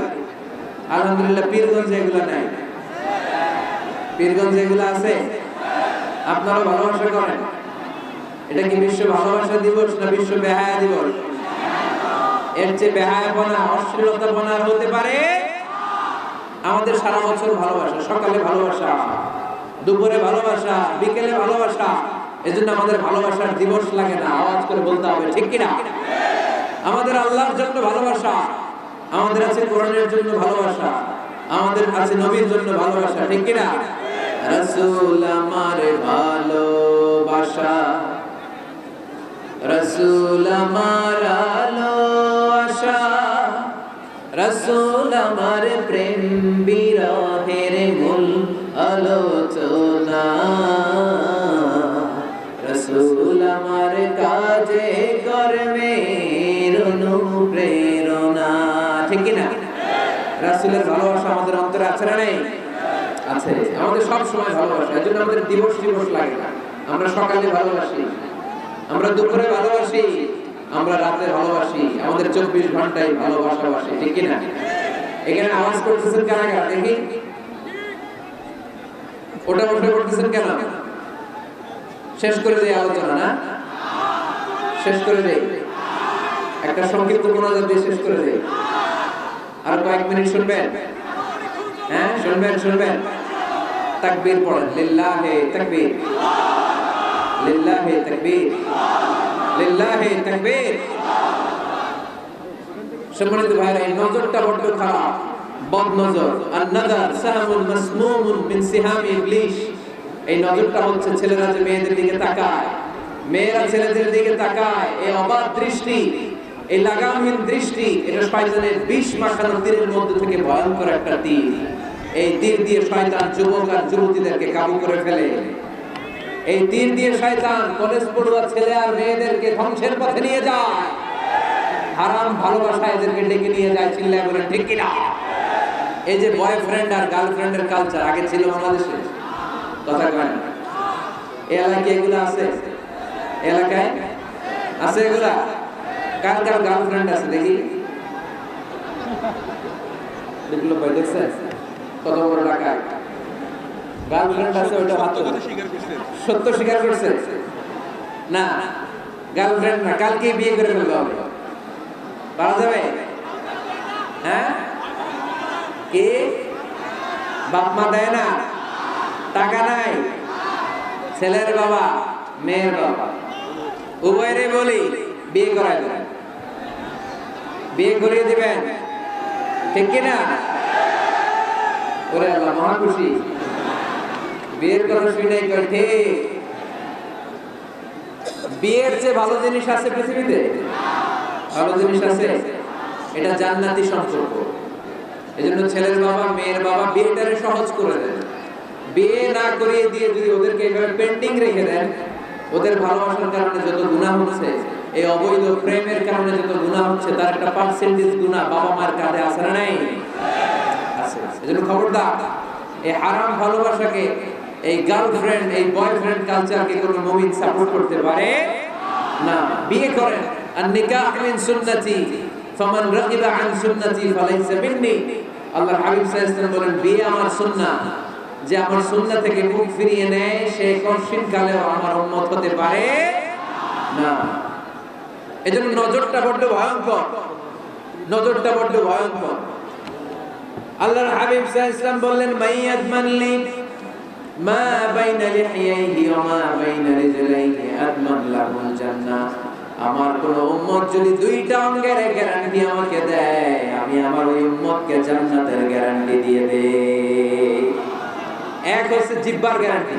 আলহামদুলিল্লাহ পীরগঞ্জে এগুলো নাই, পীরগঞ্জে এগুলো আছে। আপনারা ভালোবাসা করেন। এটা কি বিশ্ব ভালোবাসা দিবস না বিশ্ব বেহায়া দিবস? এর চেয়ে বেহায়াপনা, অশ্লীলতাপনা হতে পারে? আমাদের সারা বছর ভালোবাসা, সকালে ভালোবাসা, দুপুরে ভালোবাসা, বিকেলে ভালোবাসা। এজন্য আমাদের ভালোবাসার দিবস লাগে না। আওয়াজ করে বলতে হবে ঠিক কিনা? আমাদের আল্লাহর জন্য ভালোবাসা, আমাদের আছে কোরআনের জন্য ভালোবাসা, আমাদের আছে নবীর জন্য ভালোবাসা, ঠিক কিনা? রাসূল আমার ভালোবাসা, রাসূল আমার আলো আশা, রাসূল আমার প্রেম বিরহের মূল আলোচনা, রাসূল আমার কাজে কর্মের অনুপ্রেরণা, ঠিক কিনা? রাসূলের ভালোবাসা আমাদের অন্তরে আছে না নেই? আছে। আমাদের সব সময় ভালোবাসা, এজন্য আমাদের দিবস দিবস লাগে না। আমরা সকালে ভালোবাসি, আমরা দুপুরে ভালোবাসি, আমরা রাতে ভালোবাসি, আমাদের 24 ঘন্টায় ভালোবাসাবাসি, ঠিক কিনা? এখানে আওয়াজ করতেছেন কারা কারা দেখি? ওটা ওটা করতেছেন কেন? শেষ করে দেই আলোচনা না? শেষ করে দেই, একটা সংক্ষিপ্ত মোনাজাত দিয়ে শেষ করে দেই। আর কয়েক মিনিট শুনবেন? হ্যাঁ শুনবেন, শুনবেন। তাকবীর পড়েন, লিল্লাহি তাকবীর, লিল্লাহি তাকবীর, লিল্লাহি তাকবীর। সম্মানিত ভাইরা, এই নজরটা বড্ড খারাপ, বদ নজর। আন-নাযার সাহামুন মাসমুমুন মিন সিহামি ইবলিস। এই নজরটা হচ্ছে ছেলেরা যে মেয়েদের দিকে তাকায়, মেয়েরা ছেলেদের দিকে তাকায়, এই অবাধ দৃষ্টি এই লাগামহীন দৃষ্টি এটা শয়তানের বিষ মাখানো তীরের মধ্যে থেকে ভয়ঙ্কর একটা তীর। এই তীর দিয়ে শয়তান যুবক আর যুবতীদেরকে কাবু করে ফেলে। এই তীর দিয়ে শয়তান কলেজ পড়ুয়া ছেলে আর মেয়েদেরকে ধ্বংসের পথে নিয়ে যায়। হারাম ভালোবাসা এদেরকে ডেকে নিয়ে যায়। চিল্লায় বলেন ঠিক কিনা? এই যে বয়ফ্রেন্ড আর গার্লফ্রেন্ডের কালচার আগে ছিল বাংলাদেশে, কথা কয় না? এই এলাকায় এগুলো আছে? এলাকায় আছে এগুলা? কার কার গার্লফ্রেন্ড আছে দেখি? বিপ্লব ভাই দেখছেন কত বড় টাকা গার্লফ্রেন্ড আছে? ওইটা হাত সত্য স্বীকার করছে না? গার্লফ্রেন্ড না, কালকে বিয়ে করে ফেলবে হবে। পারা যাবে? হ্যাঁ, কে বাপ মা দেয় না, টাকা নাই, ছেলের বাবা মেয়ের বাবা উভয়েরই বলি বিয়ে করায় দেবেন, বিয়ে করিয়ে দিবেন, ঠিক কিনা? ওরে আল্লাহ মহা খুশি। বিয়ের কথা শুনে ঠিক। বিয়ের চেয়ে ভালো জিনিস আছে পৃথিবীতে? ভালো জিনিস আছে? এটা জান্নাতি সম্পর্ক। এজন্য ছেলের বাবা মেয়ের বাবা বিয়েটারে সহজ করে দেন। বিয়ে না করিয়ে দিয়ে যদি ওদেরকে এভাবে পেন্ডিং রেখে দেন, ওদের ভালোবাসার কারণে যত গুনাহ হচ্ছে, এই অবৈধ প্রেমের কারণে যত গুনাহ হচ্ছে, তার একটা পার্সেন্টেজ গুনাহ বাবা মার কাঁধে আছে না নাই? আছে। এজন্য খবরদার, এই হারাম ভালোবাসাকে, এই গার্লফ্রেন্ড এই বয়ফ্রেন্ড কালচারকে কোনো মুমিন সাপোর্ট করতে পারে না। বিয়ে করেন। আর নিকাহ মিন সুন্নতি ফামান রাগিবা আন সুন্নতি ফালাইসা মিন্নি। আল্লাহর হাবিব সাল্লাল্লাহু আলাইহি ওয়াসাল্লাম বলেন, বিয়ে আমার সুন্নাহ, যে আমার সুন্নাহ থেকে মুখ ফিরিয়ে নেয় সে কঠিন কালেও আমার উম্মত হতে পারে না। এজন্য নজরটা বড্ড ভয়ঙ্কর, নজরটা বড্ড ভয়ঙ্কর। আল্লাহর হাবিব সাল্লাল্লাহু আলাইহি ওয়াসাল্লাম বললেন, মাইয়াদমান লি মা বাইনা লিহিয়াইহি ওয়া মা বাইনা রিজলাইহি আদমান লাহুল জান্নাহ। আমার কোন উম্মত যদি দুইটা অঙ্গের গ্যারান্টি আমাকে দেয়, আমি আমার ওই উম্মতকে জান্নাতের গ্যারান্টি দিয়ে দেই। এক হচ্ছে জিহ্বার গ্যারান্টি।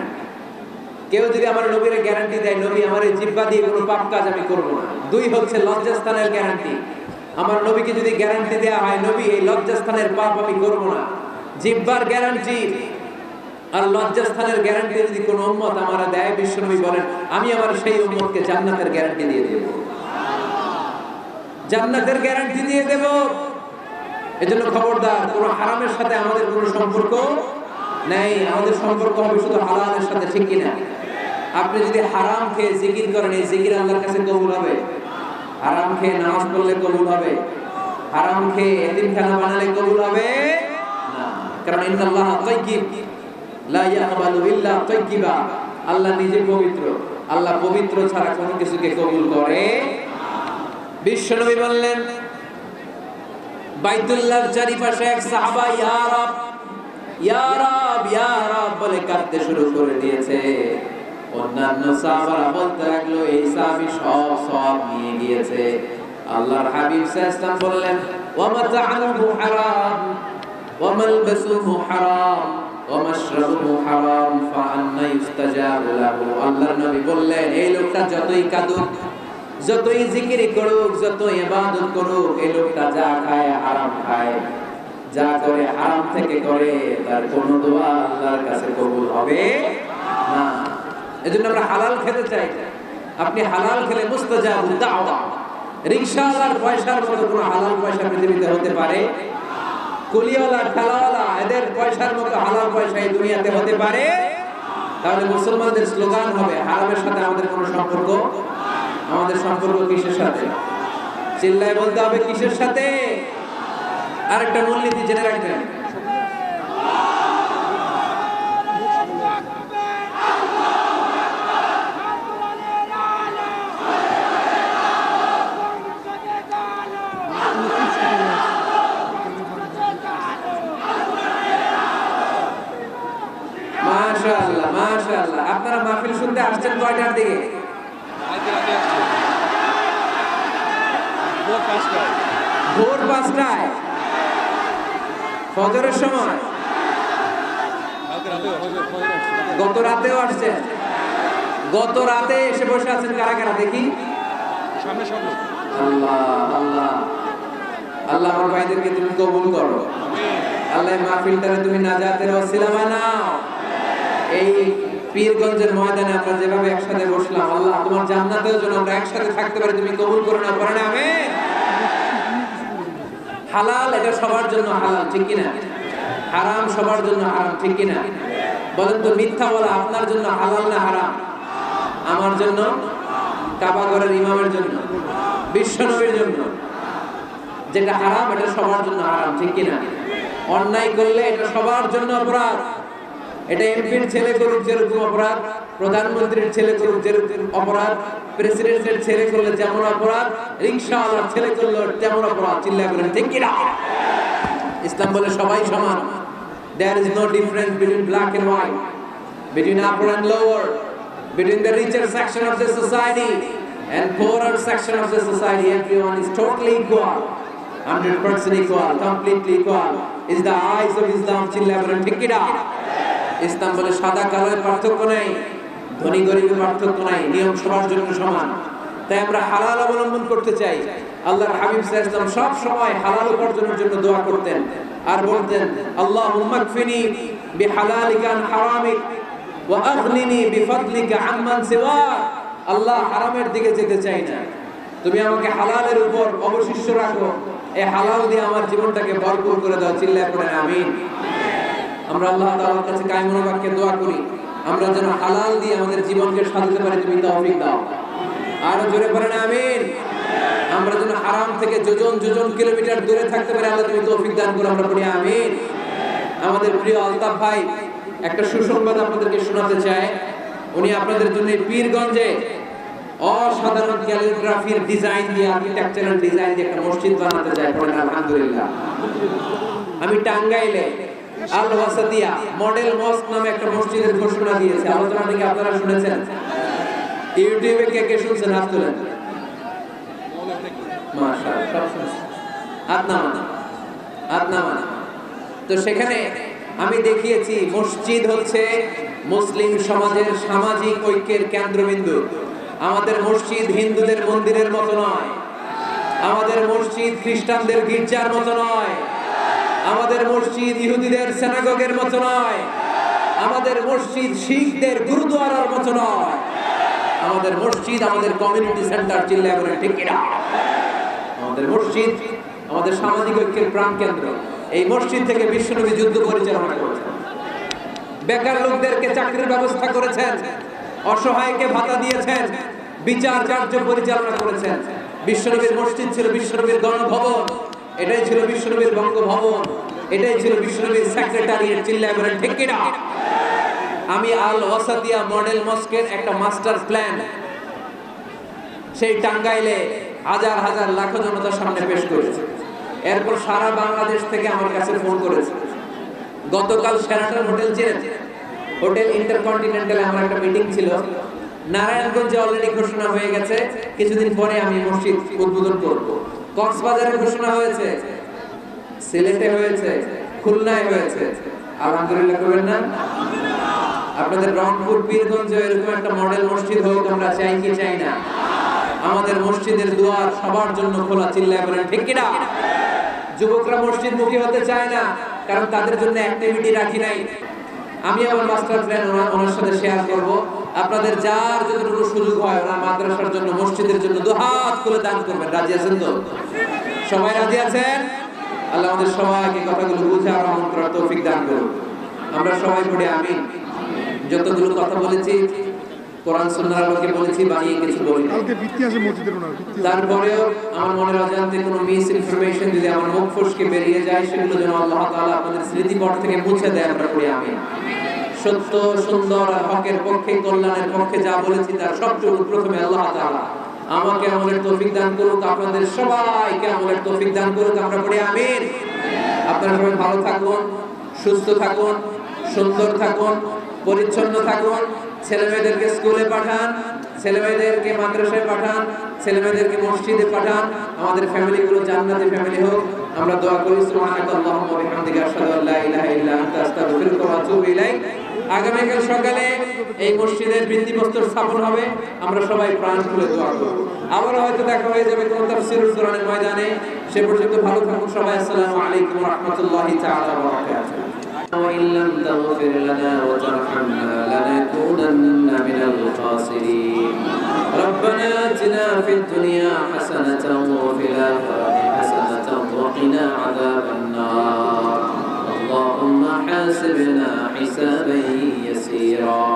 কেউ যদি আমার নবীর গ্যারান্টি দেয়, নবী আমার এই জিহ্বা দিয়ে কোনো পাপ কাজ আমি করব না। দুই হচ্ছে লজ্জাস্থানের গ্যারান্টি। আমার নবীকে যদি গ্যারান্টি দেয়া হয়, নবী এই লজ্জাস্থানের পাপ আমি করব না। জিহ্বার গ্যারান্টি আর লজ্জাস্থানের গ্যারান্টি যদি কোনো উম্মত আমারা দেয়, বিশ্বনবী বলেন, আমি আমার সেই উম্মতকে জান্নাতের গ্যারান্টি দিয়ে দেব, জান্নাতের গ্যারান্টি দিয়ে দেব। এজন্য খবরদার, কোনো হারামের সাথে আমাদের কোনো সম্পর্ক নেই। আমাদের সম্পর্ক হবে শুধু হালালের সাথে, ঠিক কিনা? আপনি যদি হারাম খেয়ে জিকির করেন, এই জিকির আল্লাহর কাছে কবুল হবে? হারাম খেয়ে নামাজ পড়লে কবুল হবে? হারাম খেয়ে এতিমখানা বানালে কবুল হবে না। কারণ ইন্নাল্লাহা তাইয়্যিব লা ইয়াকবালু ইল্লা তাইয়্যিবা। আল্লাহ নিজে পবিত্র, আল্লাহ পবিত্র ছাড়া কোনো কিছুকে কবুল করে। বিশ্বনবী বললেন, বাইতুল্লাহর চারিপাশে এক সাহাবা ইয়া রাব ইয়া রাব ইয়া রাব বলে কাঁদতে শুরু করে দিয়েছে। অন্যান্য সাহাবারা বলতে লাগলো, এই সাহাবী সব নিয়ে গিয়েছে। আল্লাহর হাবিব সাল্লাল্লাহু আলাইহি ওয়াসাল্লাম বললেন, ওয়া মাতা'আনুহু হারাম ওয়া মালবাসুহু হারাম ওয়া মাশরাবুহু হারাম ফাআন্না ইস্তাজাবু লাহু। আল্লাহর নবী বললেন, এই লোকটা যতই কাঁদুক, যতই জিকির করুক, যতই ইবাদত করুক, এই লোকটা যা খায় হারাম খায়, যা করে হারাম থেকে করে, তার কোনো দোয়া আল্লাহর কাছে কবুল হবে না। এজন্য আমরা হালাল খেতে চাই। আপনি হালাল খেলে মুস্তাজাবুদ দাওয়া। রিকশাওয়ালার পয়সার মতো কোনো হালাল পয়সা পৃথিবীতে হতে পারে? কুলিওয়ালা, ঠেলাওয়ালা, এদের পয়সার মতো হালাল পয়সা এই দুনিয়াতে হতে পারে? তাহলে মুসলমানদের স্লোগান হবে, হারামের সাথে আমাদের কোনো সম্পর্ক। আমাদের সম্পর্ক কিসের সাথে? চিল্লায় বলতে হবে, কিসের সাথে? আরেকটা মূলনীতি জেনে রাখবেন, মাশাআল্লাহ মাশাআল্লাহ। আপনারা মাহফিল শুনতে আসছেন কয়টার দিকে? ভোর 5টায়, ফজরের সময়। গত রাতেও আসছেন? গত রাতে এসে বসে আছেন কারা কারা দেখি? আল্লাহ আল্লাহ আল্লাহ আমার ভাইদেরকে তুমি কবুল করো। আল্লাহ মাহফিলটারে তুমি নাজাতের ওসিলা বানাও। এই পীরগঞ্জের ময়দানে আমরা যেভাবে একসাথে বসলাম, আল্লাহ তোমার জান্নাতের জন্য আমরা একসাথে থাকতে পারি, তুমি কবুল করো না, পড়েন আমিন। হালাল এটা সবার জন্য হালাল, ঠিক কিনা? হারাম সবার জন্য হারাম, ঠিক কিনা? বলেন তো মিথ্যা বলা আপনার জন্য হালাল না হারাম? আমার জন্য, কাবা ঘরের ইমামের জন্য, বিশ্ব নবীর জন্য। যেটা হারাম এটা সবার জন্য হারাম, ঠিক কিনা? অন্যায় করলে এটা সবার জন্য অপরাধ। এটা এমপির ছেলে করুক যেরকম অপরাধ, প্রধানমন্ত্রীর ছেলে করুক যেরকম অপরাধ, প্রেসিডেন্টের ছেলে করলে যেমন অপরাধ, রিকশাওয়ালার ছেলে করলে তেমন অপরাধ। চিল্লা করেন ঠিক কিনা? ইসলাম বলে সবাই সমান। There is no difference between black and white, between upper and lower, between the richer section of the society and poorer section of the society. Everyone is totally equal, 100% equal, completely equal. Is the eyes of Islam. চিল্লা করেন ঠিক কিনা? ইসলাম বলে সাদা কালোর পার্থক্য নাই, ধনী গরিবের পার্থক্য নাই, নিয়ম সবার জন্য সমান। তাই আমরা হালাল অবলম্বন করতে চাই। আল্লাহর হাবিব সাল্লাল্লাহু আলাইহি ওয়াসাল্লাম সব সময় হালাল উপার্জনের জন্য দোয়া করতেন আর বলতেন, আল্লাহুম্মা কফিনি বিহালালিকা আন হারামিক ওয়া আগনিনি বিফadলিকা আম্মান সিওয়াক। আল্লাহ, হারামের দিকে যেতে চাই না, তুমি আমাকে হালালের উপর অবশিষ্ট রাখো, এই হালাল দিয়ে আমার জীবনটাকে ভরপুর করে দাও। চিল্লায় পড়েন আমিন। আমরা আল্লাহ তাআলার কাছে কায়মুল বাক্যে দোয়া করি, আমরা যেন হালাল দিয়ে আমাদের জীবনকে সাজাতে পারি, তুমি তৌফিক দাও। আর জোরে পড়েন আমিন। আমরা যেন হারাম থেকে যোজন যোজন কিলোমিটার দূরে থাকতে পারি, আল্লাহ তুমি তৌফিক দান করো, আমরা পড়ি আমিন। আমাদের প্রিয় আলতাফ ভাই একটা সুসংবাদ আপনাদেরকে শোনাতে চায়। উনি আপনাদের জন্য পীরগঞ্জে অসাধারণ ক্যালিগ্রাফির ডিজাইন দিয়ে, আর্কিটেকচারাল ডিজাইন দিয়ে একটা মসজিদ বানাতে চায়। পড়েন আলহামদুলিল্লাহ। আমি টাঙ্গাইলে আল ওয়াসাতিয়া মডেল মস্ক নামে একটা মসজিদের ঘোষণা দিয়েছে। আলোচনাটা কি আপনারা শুনেছেন? ইউটিউবে কে কে শুনছেন? হাত তোলেন। মাশাআল্লাহ, সব শুনছেন। হাত নামান। তো সেখানে আমি দেখিয়েছি মসজিদ হচ্ছে মুসলিম সমাজের সামাজিক ঐক্যের কেন্দ্রবিন্দু। আমাদের মসজিদ হিন্দুদের মন্দিরের মতো নয়, আমাদের মসজিদ খ্রিস্টানদের গির্জার মতো নয়, আমাদের মসজিদ ইহুদিদের সিনাগগের মতো নয়, আমাদের মসজিদ শিখদের গুরুদুয়ারার মতো নয়, আমাদের মসজিদ আমাদের কমিউনিটি সেন্টার। চিল্লায় বলেন ঠিক কিনা? আমাদের মসজিদ আমাদের সামাজিক ঐক্যের প্রাণকেন্দ্র। এই মসজিদ থেকে বিশ্বনবী যুদ্ধ পরিচালনা করেছেন, বেকার লোকদেরকে চাকরির ব্যবস্থা করেছেন, অসহায়কে ভাতা দিয়েছেন, বিচার কার্য পরিচালনা করেছেন। বিশ্বনবীর মসজিদ ছিল বিশ্বনবীর গণভবন, এটাই ছিল বিশ্বনবীর বঙ্গভবন, এটাই ছিল বিশ্বনবীর সেক্রেটারিয়েট। চিল্লায় বলেন ঠিক কিনা? আমি আল ওয়াসাতিয়া মডেল মস্কের একটা মাস্টার প্ল্যান সেই টাঙ্গাইলে হাজার হাজার লাখ জনতার সামনে পেশ করেছে। এরপর সারা বাংলাদেশ থেকে আমার কাছে ফোন করেছে। গতকাল শেরাটন হোটেল ছিলেন, হোটেল ইন্টারকন্টিনেন্টালে আমার একটা মিটিং ছিল। নারায়ণগঞ্জে অলরেডি ঘোষণা হয়ে গেছে, কিছুদিন পরে আমি মসজিদ উদ্বোধন করব। কক্সবাজারে ঘোষণা হয়েছে, সিলেটে হয়েছে, খুলনায় হয়েছে। আলহামদুলিল্লাহ করবেন না? আপনাদের রংপুর পীরগঞ্জে এরকম একটা মডেল মসজিদ হোক, আমরা চাই কি চাই না? আমাদের মসজিদের দুয়ার সবার জন্য খোলা। চিল্লায় বলেন ঠিক কিনা? যুবকরা মসজিদ মুখী হতে চায় না, কারণ তাদের জন্য অ্যাক্টিভিটি রাখি নাই। আমি আমার মাস্টার প্ল্যান ওনার সাথে শেয়ার করব। আপনাদের যার যতটুকু সুযোগ হয় ওনার মাদ্রাসার জন্য, মসজিদের জন্য দুহাত খুলে দান করবেন। রাজি আছেন তো? সবাই রাজি আছেন? আল্লাহ আমাদের সবাইকে কথাগুলো বুঝে আর আমল করার তৌফিক দান করুন। আমরা সবাই পড়ে আমিন। যতগুলো কথা বলেছি কোরআন সুন্নাহর আলোকে বলেছি, বানিয়ে কিছু বলিনি। তারপরেও আমার মনের অজান্তে কোনো মিস ইনফরমেশন যদি আমার মুখ ফসকে বেরিয়ে যায়, সেগুলো যেন আল্লাহ তাআলা আপনাদের স্মৃতিপট থেকে মুছে দেয়। আমরা পড়ি আমিন। সত্য, সুন্দর আর হকের পক্ষে, কল্যাণের পক্ষে যা বলেছি তার সবচেয়ে প্রথমে আল্লাহ তাআলা আমাকে আমলের তৌফিক দান করুক, আপনাদের সবাইকে আমলের তৌফিক দান করুক। আমরা পড়ি আমিন। আপনারা সবাই ভালো থাকুন, সুস্থ থাকুন, সুন্দর থাকুন, পরিচ্ছন্ন থাকুন। ছেলেমেয়েদেরকে স্কুলে পাঠান, ছেলেমেয়েদেরকে মাদ্রাসায় পাঠান, ছেলেমেয়েদেরকে মসজিদে পাঠান। আমাদের ফ্যামিলিগুলো জান্নাতি ফ্যামিলি হোক। আমরা দোয়া করি সুবহানাকাল্লাহুম্মা ওয়া বিহামদিকা আশহাদু আল্লা ইলাহা ইল্লা আনতা আস্তাগফিরুকা ওয়া আতুবু ইলাইক। আগামীকাল সকালে এই মসজিদের ভিত্তিপ্রস্তর স্থাপন হবে, আমরা সবাই প্রাণ খুলে দোয়া করব। আবার হয়তো দেখা হয়ে যাবে কোন তাফসীরুল কোরআনের ময়দানে। সে পর্যন্ত ভালো থাকুন সবাই। আসসালামু আলাইকুম ওয়া রাহমাতুল্লাহি তাআলা ওয়া বারাকাতুহু। وإن لم تغفر لنا وترحمنا لنكونن من الخاسرين. ربنا آتنا في الدنيا حسنة وفي الآخرة حسنة وقنا عذاب النار. اللهم حاسبنا حسابا يسيرا.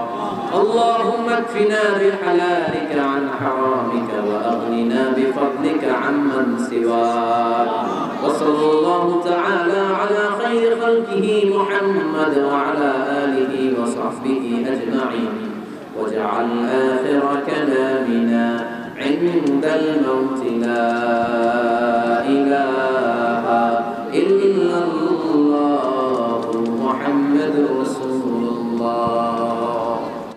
اللهم اكفنا بحلالك عن حرامك وأغننا بفضلك عمن سواك. وصلى الله تعالى على خير خلقه محمد وعلى آله وصحبه أجمعين. واجعل آخر كلامنا عند الموت لا